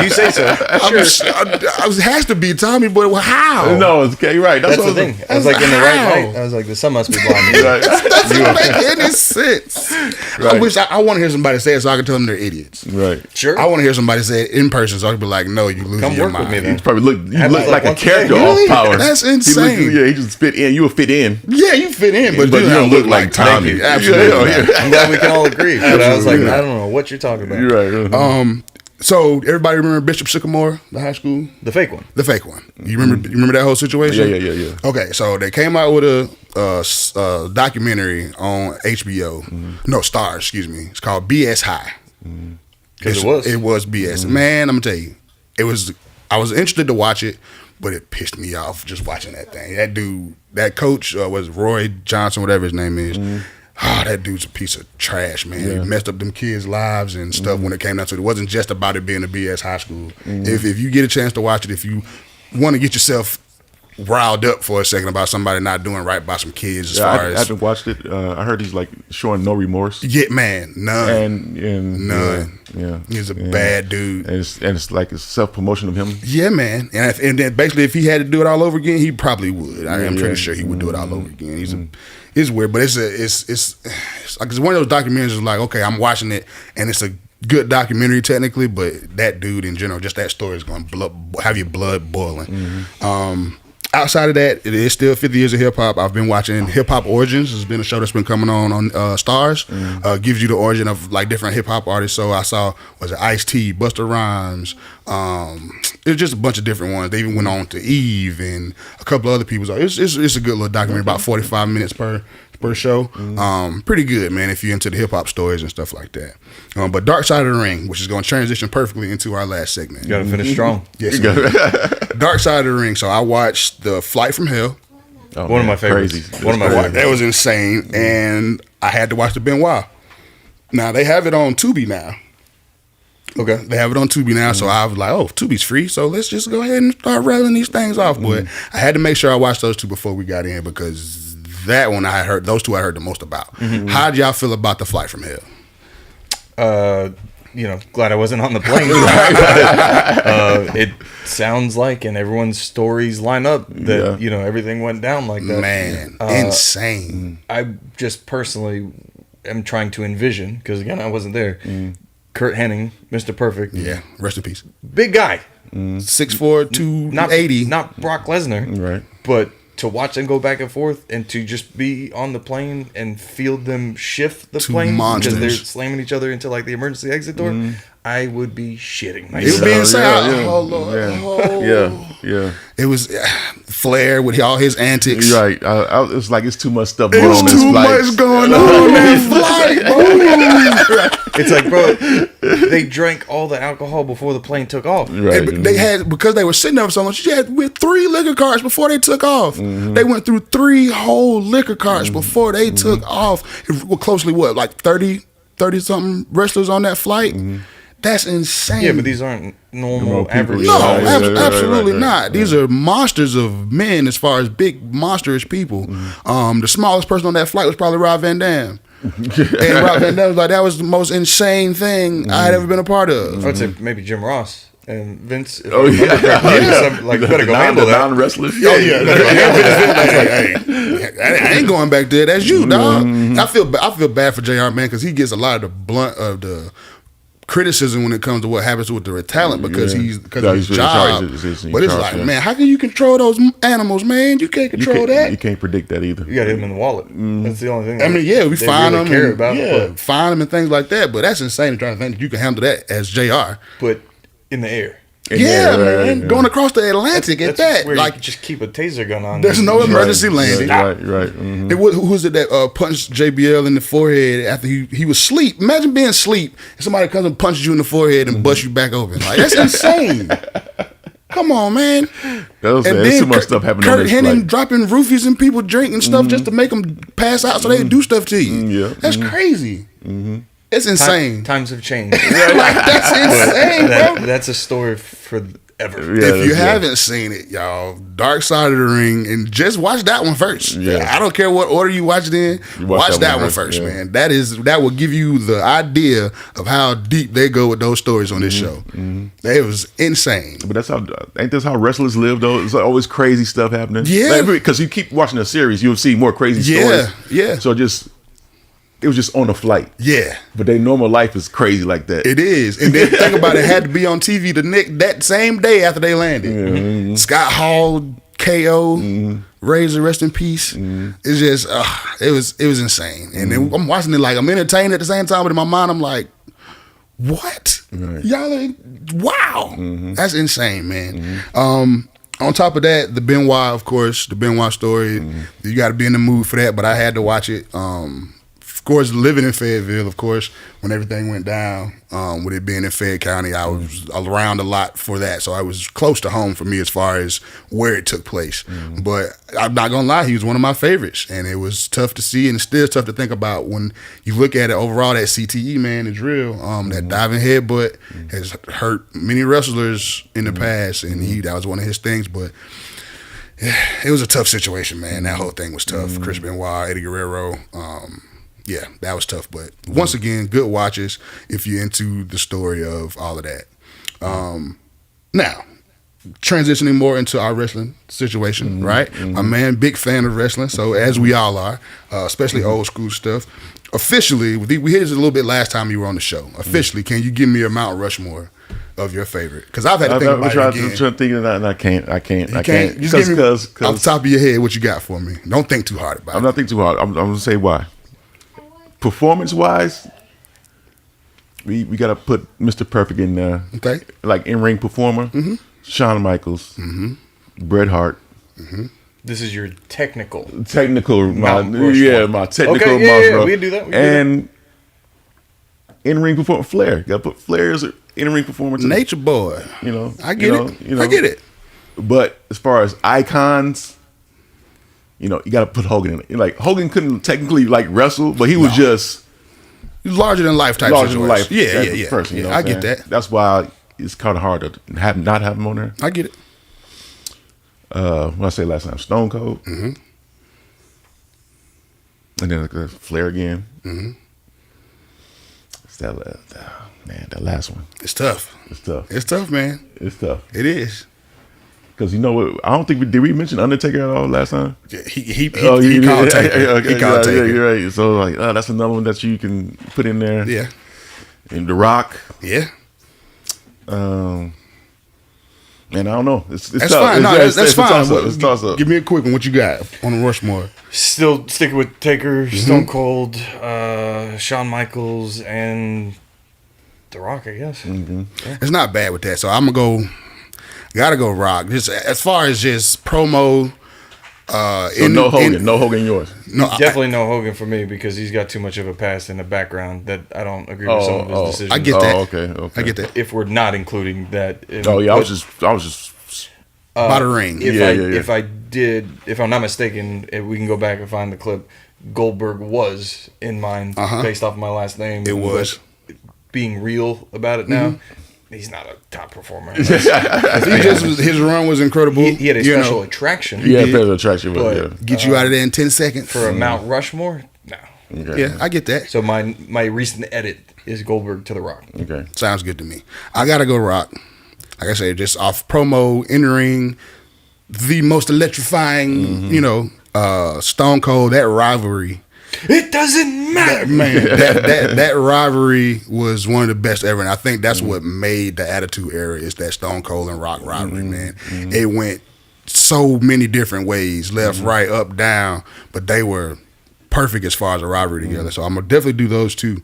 you say so, sure. It has to be Tommy, but how? No, it's okay. You're right. That's the what thing. I was like, in the right How? light. I was like, the sun must be blinding. Right. Doesn't make any sense. I wish I want to hear somebody say it so I can tell them they're idiots. Right. Sure. I want to hear somebody say it in person so I can be like, no, you lose Come your work with mind. me then. You probably look. You Have look it like a once a character day. off Really? Power. That's He insane. he just fit in. You will fit in, Yeah, you fit in, but, but you don't look like Thank Tommy. you. Absolutely. Yeah, I'm glad we can all agree. But I was like, Absolutely. I don't know what you're talking about. You're right. So everybody remember Bishop Sycamore, the high school, The fake one. the fake one. You remember that whole situation? Yeah. Okay, so they came out with a documentary on HBO. No, Stars, excuse me. It's called BS High. Because it was. BS. Man, I'm gonna tell you, I was interested to watch it, but it pissed me off just watching that thing. That dude, that coach was Roy Johnson, whatever his name is. Oh, that dude's a piece of trash, man. Yeah. He messed up them kids' lives and stuff when it came down to it. It wasn't just about it being a BS high school. If you get a chance to watch it, if you want to get yourself riled up for a second about somebody not doing right by some kids as far I as haven't watched it. I heard he's like showing no remorse. yeah, man, none. And None. Yeah. He's a bad dude. And it's like a self promotion of him. Yeah, man. And then basically, if he had to do it all over again, he probably would. I am Yeah. pretty sure he would do it all over again. It's weird, but it's like it's one of those documentaries. Is like, okay, I'm watching it, and it's a good documentary technically, but that dude in general, just that story is going to have your blood boiling. Outside of that, it is still 50 years of hip hop. I've been watching Hip Hop Origins. It's been a show that's been coming on Stars. Gives you the origin of like different hip hop artists. So I saw Ice-T, Busta Rhymes. It was just a bunch of different ones. They even went on to Eve and a couple of other people. So it's a good little documentary, about 45 minutes per show. Pretty good, man, if you're into the hip hop stories and stuff like that. But Dark Side of the Ring, which is going to transition perfectly into our last segment. You got to finish strong. Yes, sir. Dark Side of the Ring. So I watched The Flight from Hell. Oh, One of man, my favorites. Crazy. One of my favorites. That was insane, and I had to watch the Benoit. Now they have it on Tubi now. Okay. They have it on Tubi now, so I was like, oh, Tubi's free, so let's just go ahead and start rattling these things off. But I had to make sure I watched those two before we got in because that one those two I heard the most about. How did y'all feel about The Flight from Hell? Glad I wasn't on the plane. It sounds like, and everyone's stories line up that everything went down like that. Man, insane. I just personally am trying to envision, because again I wasn't there. Kurt Hennig, Mr. Perfect. Yeah, rest in peace. Big guy. 6'4", 280. Not Brock Lesnar. Right. But to watch them go back and forth and to just be on the plane and feel them shift the Two plane monsters. because they're slamming each other into like the emergency exit door, I would be shitting It myself. would be insane. Yeah. Oh, Lord. Yeah. Oh. Yeah. It was Flair with all his antics. You're right. It's like it's too much stuff It going was on this too flight. much going on that flight, bro. It's like, bro, they drank all the alcohol before the plane took off. Right. And they had, because they were sitting there for so long, she had with 3 liquor carts before they took off. They went through 3 whole liquor carts before they took off. Closely what, like 30 something wrestlers on that flight? That's insane. Yeah, but these aren't normal people, average. No, Yeah, right, absolutely right. not. These are monsters of men as far as big monsterish people. The smallest person on that flight was probably Rob Van Dam. And Rob Van Dam was like, that was the most insane thing I had ever been a part of. I would say maybe Jim Ross and Vince. Oh, yeah. Like, you better go handle that. Non-wrestlers. Oh yeah, I ain't going back there. That's you, dog. I feel bad for Jr. Man because he gets a lot of the blunt of the criticism when it comes to what happens with the talent because of his job. But it's like, man, how can you control those animals, man? You can't control that. You can't predict that either. You got him in the wallet. That's the only thing. I mean, yeah, we they find really them, care and, about. find them and things like that. But that's insane to try to think that you can handle that as Jr. But in the air. Man, going across the Atlantic at that, where like you just keep a taser gun on. there's no emergency landing. Right. Who was it that punched JBL in the forehead after he was asleep? Imagine being asleep and somebody comes and punches you in the forehead and busts you back open. Like that's insane. Come on, man. There's too much stuff happening on Kurt this Hennig flight. dropping roofies and people drinking stuff just to make them pass out so they can do stuff to you. That's crazy. It's insane. Times have changed. Like that's insane, bro. That's a story forever. If you haven't seen it, y'all, Dark Side of the Ring, and just watch that one first. Yeah. I don't care what order you watch it in. Watch that one first, man. That will give you the idea of how deep they go with those stories on this show. It was insane. But ain't this how wrestlers live though? It's always crazy stuff happening. Yeah. Because you keep watching a series, you'll see more crazy stories. Yeah. So it was just on a flight. Yeah. But their normal life is crazy like that. It is. And then think about it, had to be on TV that same day after they landed. Scott Hall, KO, Razor, rest in peace. It's just, it was insane. And then I'm watching it like I'm entertained at the same time, but in my mind I'm like, what? Right. Y'all are, wow. That's insane, man. On top of that, the Benoit, of course, the Benoit story. You got to be in the mood for that, but I had to watch it. Of course, living in Fayetteville, of course, when everything went down, with it being in Fayette County, I was around a lot for that. So I was close to home for me as far as where it took place. But I'm not going to lie, he was one of my favorites. And it was tough to see, and it's still tough to think about when you look at it overall. That CTE, man, is real. That diving headbutt has hurt many wrestlers in the past, and that was one of his things. But it was a tough situation, man. That whole thing was tough. Chris Benoit, Eddie Guerrero, yeah, that was tough. But once again, good watches if you're into the story of all of that. Now, transitioning more into our wrestling situation, right? My man, big fan of wrestling, so as we all are, especially old school stuff. Officially, we hit this a little bit last time you were on the show. Officially, can you give me a Mount Rushmore of your favorite? Because I've had to think about it again. I'm trying to think of that, and I can't. Just give me off the top of your head what you got for me. Don't think too hard about it. I'm not thinking too hard. I'm going to say why. Performance-wise, we got to put Mr. Perfect in there. Okay. Like in-ring performer, Shawn Michaels, Bret Hart. This is your technical. My Mount technical okay, Mount yeah, we can do that. And in-ring performer, Flair. Got to put Flair as an in-ring performer too. Nature boy. You know, I get it. I get it. But as far as icons, you got to put Hogan in it. Like Hogan couldn't technically wrestle, but he was just larger than life type larger situation. than life. Yeah. Person, you know I what I'm get saying? that. That's why it's kind of hard to not have him on there. I get it. What I say last time, Stone Cold, Mm-hmm. and then Flair again. Mm-hmm. It's that man, that last one. It's tough. It's tough. It's tough, man. It's tough. It is. Because you know what? I don't think did we mention Undertaker at all last time? He called Taker. Okay, He called Taker. you're right. So like, that's another one that you can put in there. Yeah. And The Rock. Yeah. And I don't know. It's That's tough. fine. No, It's that's fine. It's toss up. Give me a quick one. What you got on the Rushmore? Still sticking with Taker, Stone Cold, Shawn Michaels, and The Rock, I guess. It's not bad with that. So I'm gonna go. Gotta go Rock. Just as far as just promo. So no Hogan. No Hogan yours. No, Definitely no Hogan for me because he's got too much of a past in the background that I don't agree with some of his decisions. I get that. Okay. I get that. If we're not including that. Oh yeah, I was just. By the ring. If if I'm not mistaken, if we can go back and find the clip, Goldberg was in mine based off of my last name. It was. But being real about it now, he's not a top performer. His run was incredible. He had a special attraction. Yeah, special attraction, but yeah. Get you out of there in 10 seconds. For a Mount Rushmore, no. Okay. Yeah, I get that. So my recent edit is Goldberg to The Rock. Okay. Sounds good to me. I gotta go Rock. Like I said, just off promo, entering the most electrifying, Stone Cold, that rivalry. It doesn't matter. That rivalry was one of the best ever, and I think that's what made the Attitude Era is that Stone Cold and Rock rivalry, man. It went so many different ways, left, right, up, down, but they were perfect as far as a rivalry together. So I'm gonna definitely do those two.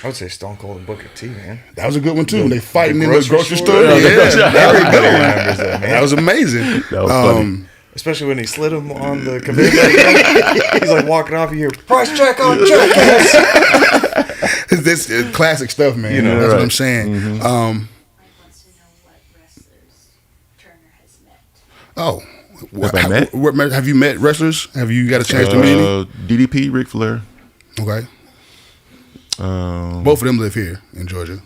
I would say Stone Cold and Booker T, man. That was a good one too. They fighting in the grocery grocery store? store. Yeah, Everybody remembers that, man. That was amazing. That was funny. Especially when he slid him on the conveyor belt. He's like walking off, you hear, price check on check. This is classic stuff, man. That's what I'm saying. Mike wants to know what wrestlers Turner has met. Have you met wrestlers? Have you got a chance to meet any? DDP, Ric Flair. Okay. Both of them live here in Georgia.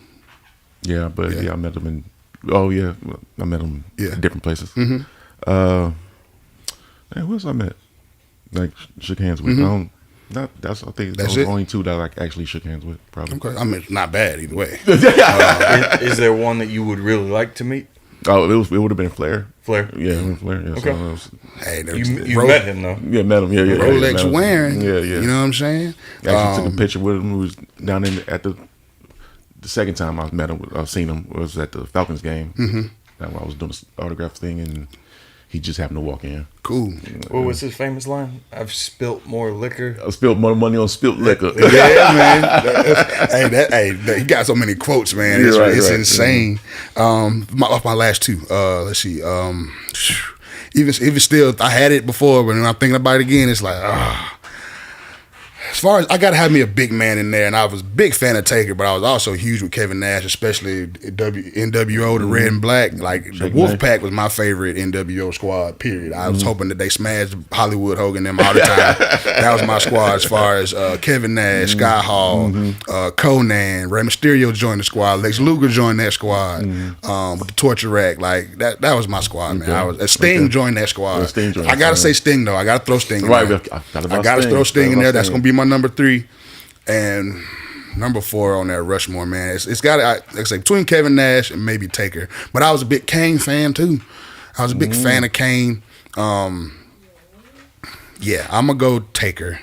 Yeah, but I met them in. Oh yeah, I met them in different places. Who else I met? Like shook hands with. I think those are the only two that I like actually shook hands with. Probably. Okay, I mean not bad either way. Is there one that you would really like to meet? Oh, it would have been Flair. Flair? Yeah, Flair. Yeah, Okay. Hey, You met him though. Yeah, met him. Yeah. Rolex met him. wearing. Yeah. You know what I'm saying? I actually took a picture with him. Who was down at the second time I met him. I've seen him was at the Falcons game. That when I was doing this autograph thing, and he just happened to walk in. Cool. What was his famous line? I've spilt more liquor. I spilled more money on spilt liquor. Yeah, man. He got so many quotes, man. It's, Right. insane. Off my last two. Let's see. Even still, I had it before, but when I'm thinking about it again, it's like, As far as I gotta have me a big man in there, and I was a big fan of Taker, but I was also huge with Kevin Nash, especially NWO, the Red and Black. Like the Wolfpack was my favorite NWO squad. Period. I was hoping that they smashed Hollywood Hogan them all the time. That was my squad as far as Kevin Nash, Scott Hall, Conan, Rey Mysterio joined the squad, Lex Luger joined that squad with the Torture Rack. Like that was my squad, man. Sting joined that squad. I gotta say Sting though. I gotta throw Sting in there. I gotta throw Sting in there. That's gonna be my number 3, and number 4 on that Rushmore, man. It's got like I say between Kevin Nash and maybe Taker, but I was a big Kane fan too. I was a big fan of Kane. Yeah, I'm gonna go Taker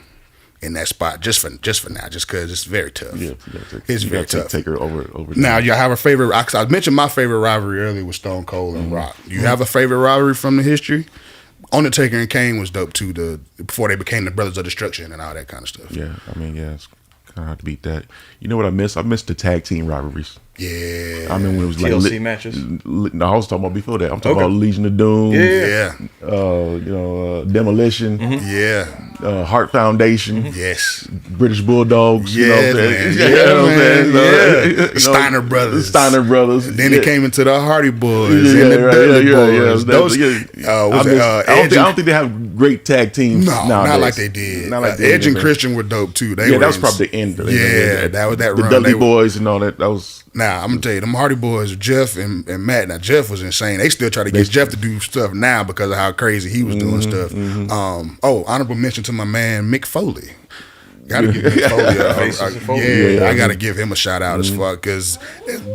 in that spot just for now, just because it's very tough. Yeah, it's very tough. Taker over. Now, you have a favorite? I mentioned my favorite rivalry earlier with Stone Cold and Rock. You have a favorite rivalry from the history? Undertaker and Kane was dope too. Before they became the Brothers of Destruction and all that kind of stuff. Yeah, I mean, it's kind of hard to beat that. You know what I miss? I miss the tag team rivalries. Yeah. I mean, when it was like TLC matches. No, I was talking about before that. I'm talking Okay. about Legion of Doom. Yeah. Demolition. Yeah. Heart Foundation. Yes. British Bulldogs. You know what I'm Yeah, saying? man. You know what I'm saying? Yeah. The Steiner Brothers. The Steiner Brothers. Then it came into the Hardy Boys Yeah, and the right, Dudley yeah. Boys. That- Those, yeah. was I it, mean, I don't think they have great tag teams. no, nowadays. not like they did. Not like they Edge and did. Christian were dope too. They Yeah, were that was probably the end. Yeah, that was that the run. Dudley They were- Boys and all that. That was. Now I'm gonna tell you, them Hardy Boys, Jeff and Matt. Now Jeff was insane. They still try to get Jeff to do stuff now because of how crazy he was doing stuff. Honorable mention to my man Mick Foley. Gotta give Mick Foley. Faces of Foley. Yeah, I gotta give him a shout out as fuck because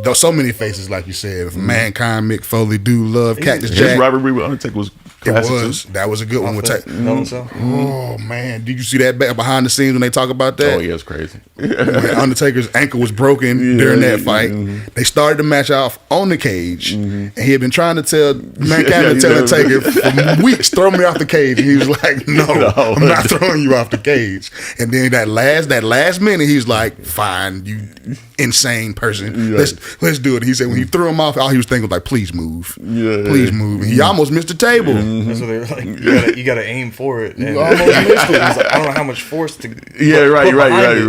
there's so many faces, like you said. If Mankind, Mick Foley, do love Cactus His Jack. rivalry with Undertaker was It classic. was. That was a good one. With Hell in a Cell. Oh man, did you see that back behind the scenes when they talk about that? Oh yeah, it's crazy. When Undertaker's ankle was broken during that fight. They started the match off on the cage, and he had been trying to tell Mankind to tell Undertaker for weeks, throw me off the cage. And he was like, "No, I'm not throwing you off the cage." And then that last minute, he was like, "Fine, you insane person, let's do it." He said when he threw him off, all he was thinking was like, "Please move, please move." And he almost missed the table. That's what they were like. You gotta aim for it. And You almost missed it. he's like, I don't know how much force to. Yeah, put right. behind it.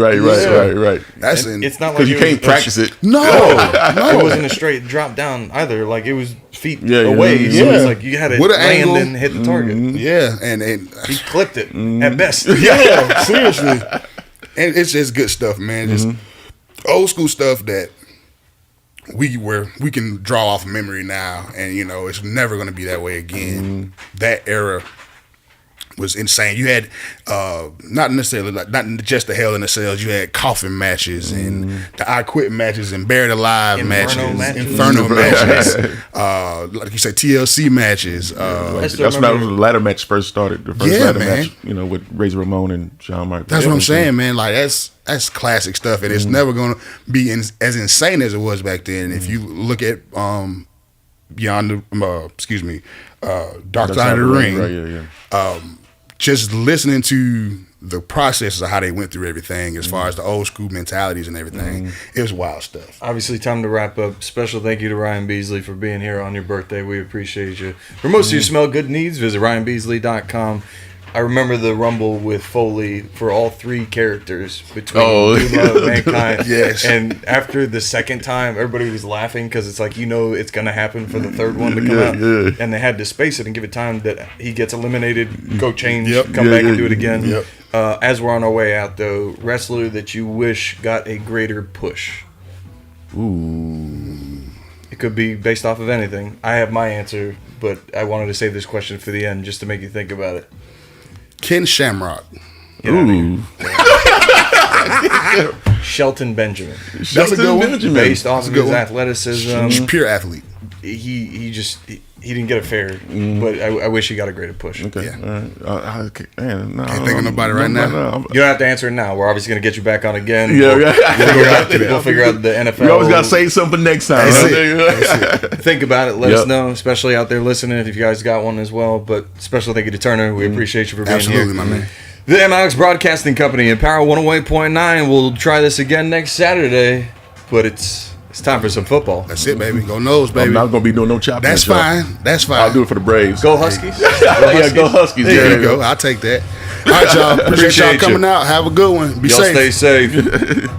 Right. That's And in, it's not like Because you it was can't a- practice it. no. It wasn't a straight drop down either. Like it was feet Yeah, away. yeah. So it's like you had to With an land angle. and hit the target. Yeah, and He clipped it at best. yeah, seriously. And it's just good stuff, man. Just old school stuff that we can draw off memory now, and it's never going to be that way again. That era was insane. You had not necessarily not just the Hell in the Cells. You had coffin matches and the I Quit matches and Buried Alive Inferno matches, matches. Inferno matches. Like you said, TLC matches. That's when the ladder match first started. The first Yeah, ladder man. match, with Razor Ramon and Shawn Michaels. That's what I'm saying, man. Like that's classic stuff, and it's never gonna be as insane as it was back then. If you look at Beyond the, Dark Side of the Ring, Right, yeah. just listening to the processes of how they went through everything, as far as the old school mentalities and everything, it was wild stuff. Obviously, time to wrap up. Special thank you to Ryan Beasley for being here on your birthday. We appreciate you. For most of your smell good needs, visit ryanbeasley.com. I remember the Rumble with Foley for all three characters between Lula, Mankind. Yes. And after the second time, everybody was laughing because it's like, it's going to happen for the third one to come out. Yeah. And they had to space it and give it time that he gets eliminated, go change, Yep. come Yeah, back yeah, and do it again. yep. As we're on our way out, though, wrestler that you wish got a greater push. Ooh. It could be based off of anything. I have my answer, but I wanted to save this question for the end just to make you think about it. Ken Shamrock. Ooh. Shelton Benjamin. That's a good one. Benjamin. Based off That's a of good his one. athleticism, Pure athlete. he didn't get a fair, but I wish he got a greater push. Okay. Yeah. All right. No, Can't think of nobody right now. You don't have to answer it now. We're obviously going to get you back on again. Yeah, We'll yeah. figure out the NFL. We always got to save something for next time. That's it. Think about it. Let Yep. us know, especially out there listening, if you guys got one as well. But special thank you to Turner. We appreciate you for being Absolutely, here. my man. The MX Broadcasting Company and Power 108.9. We'll try this again next Saturday, but it's time for some football. That's it, baby. Go nose, I'm baby. not going to be doing no chopping. That's y'all. fine. That's fine. I'll do it for the Braves. Go Huskies. Yeah, go Huskies. There Yeah. you go. I'll take that. All right, y'all. Appreciate y'all Appreciate you. coming out. Have a good one. Be Y'all safe. stay safe.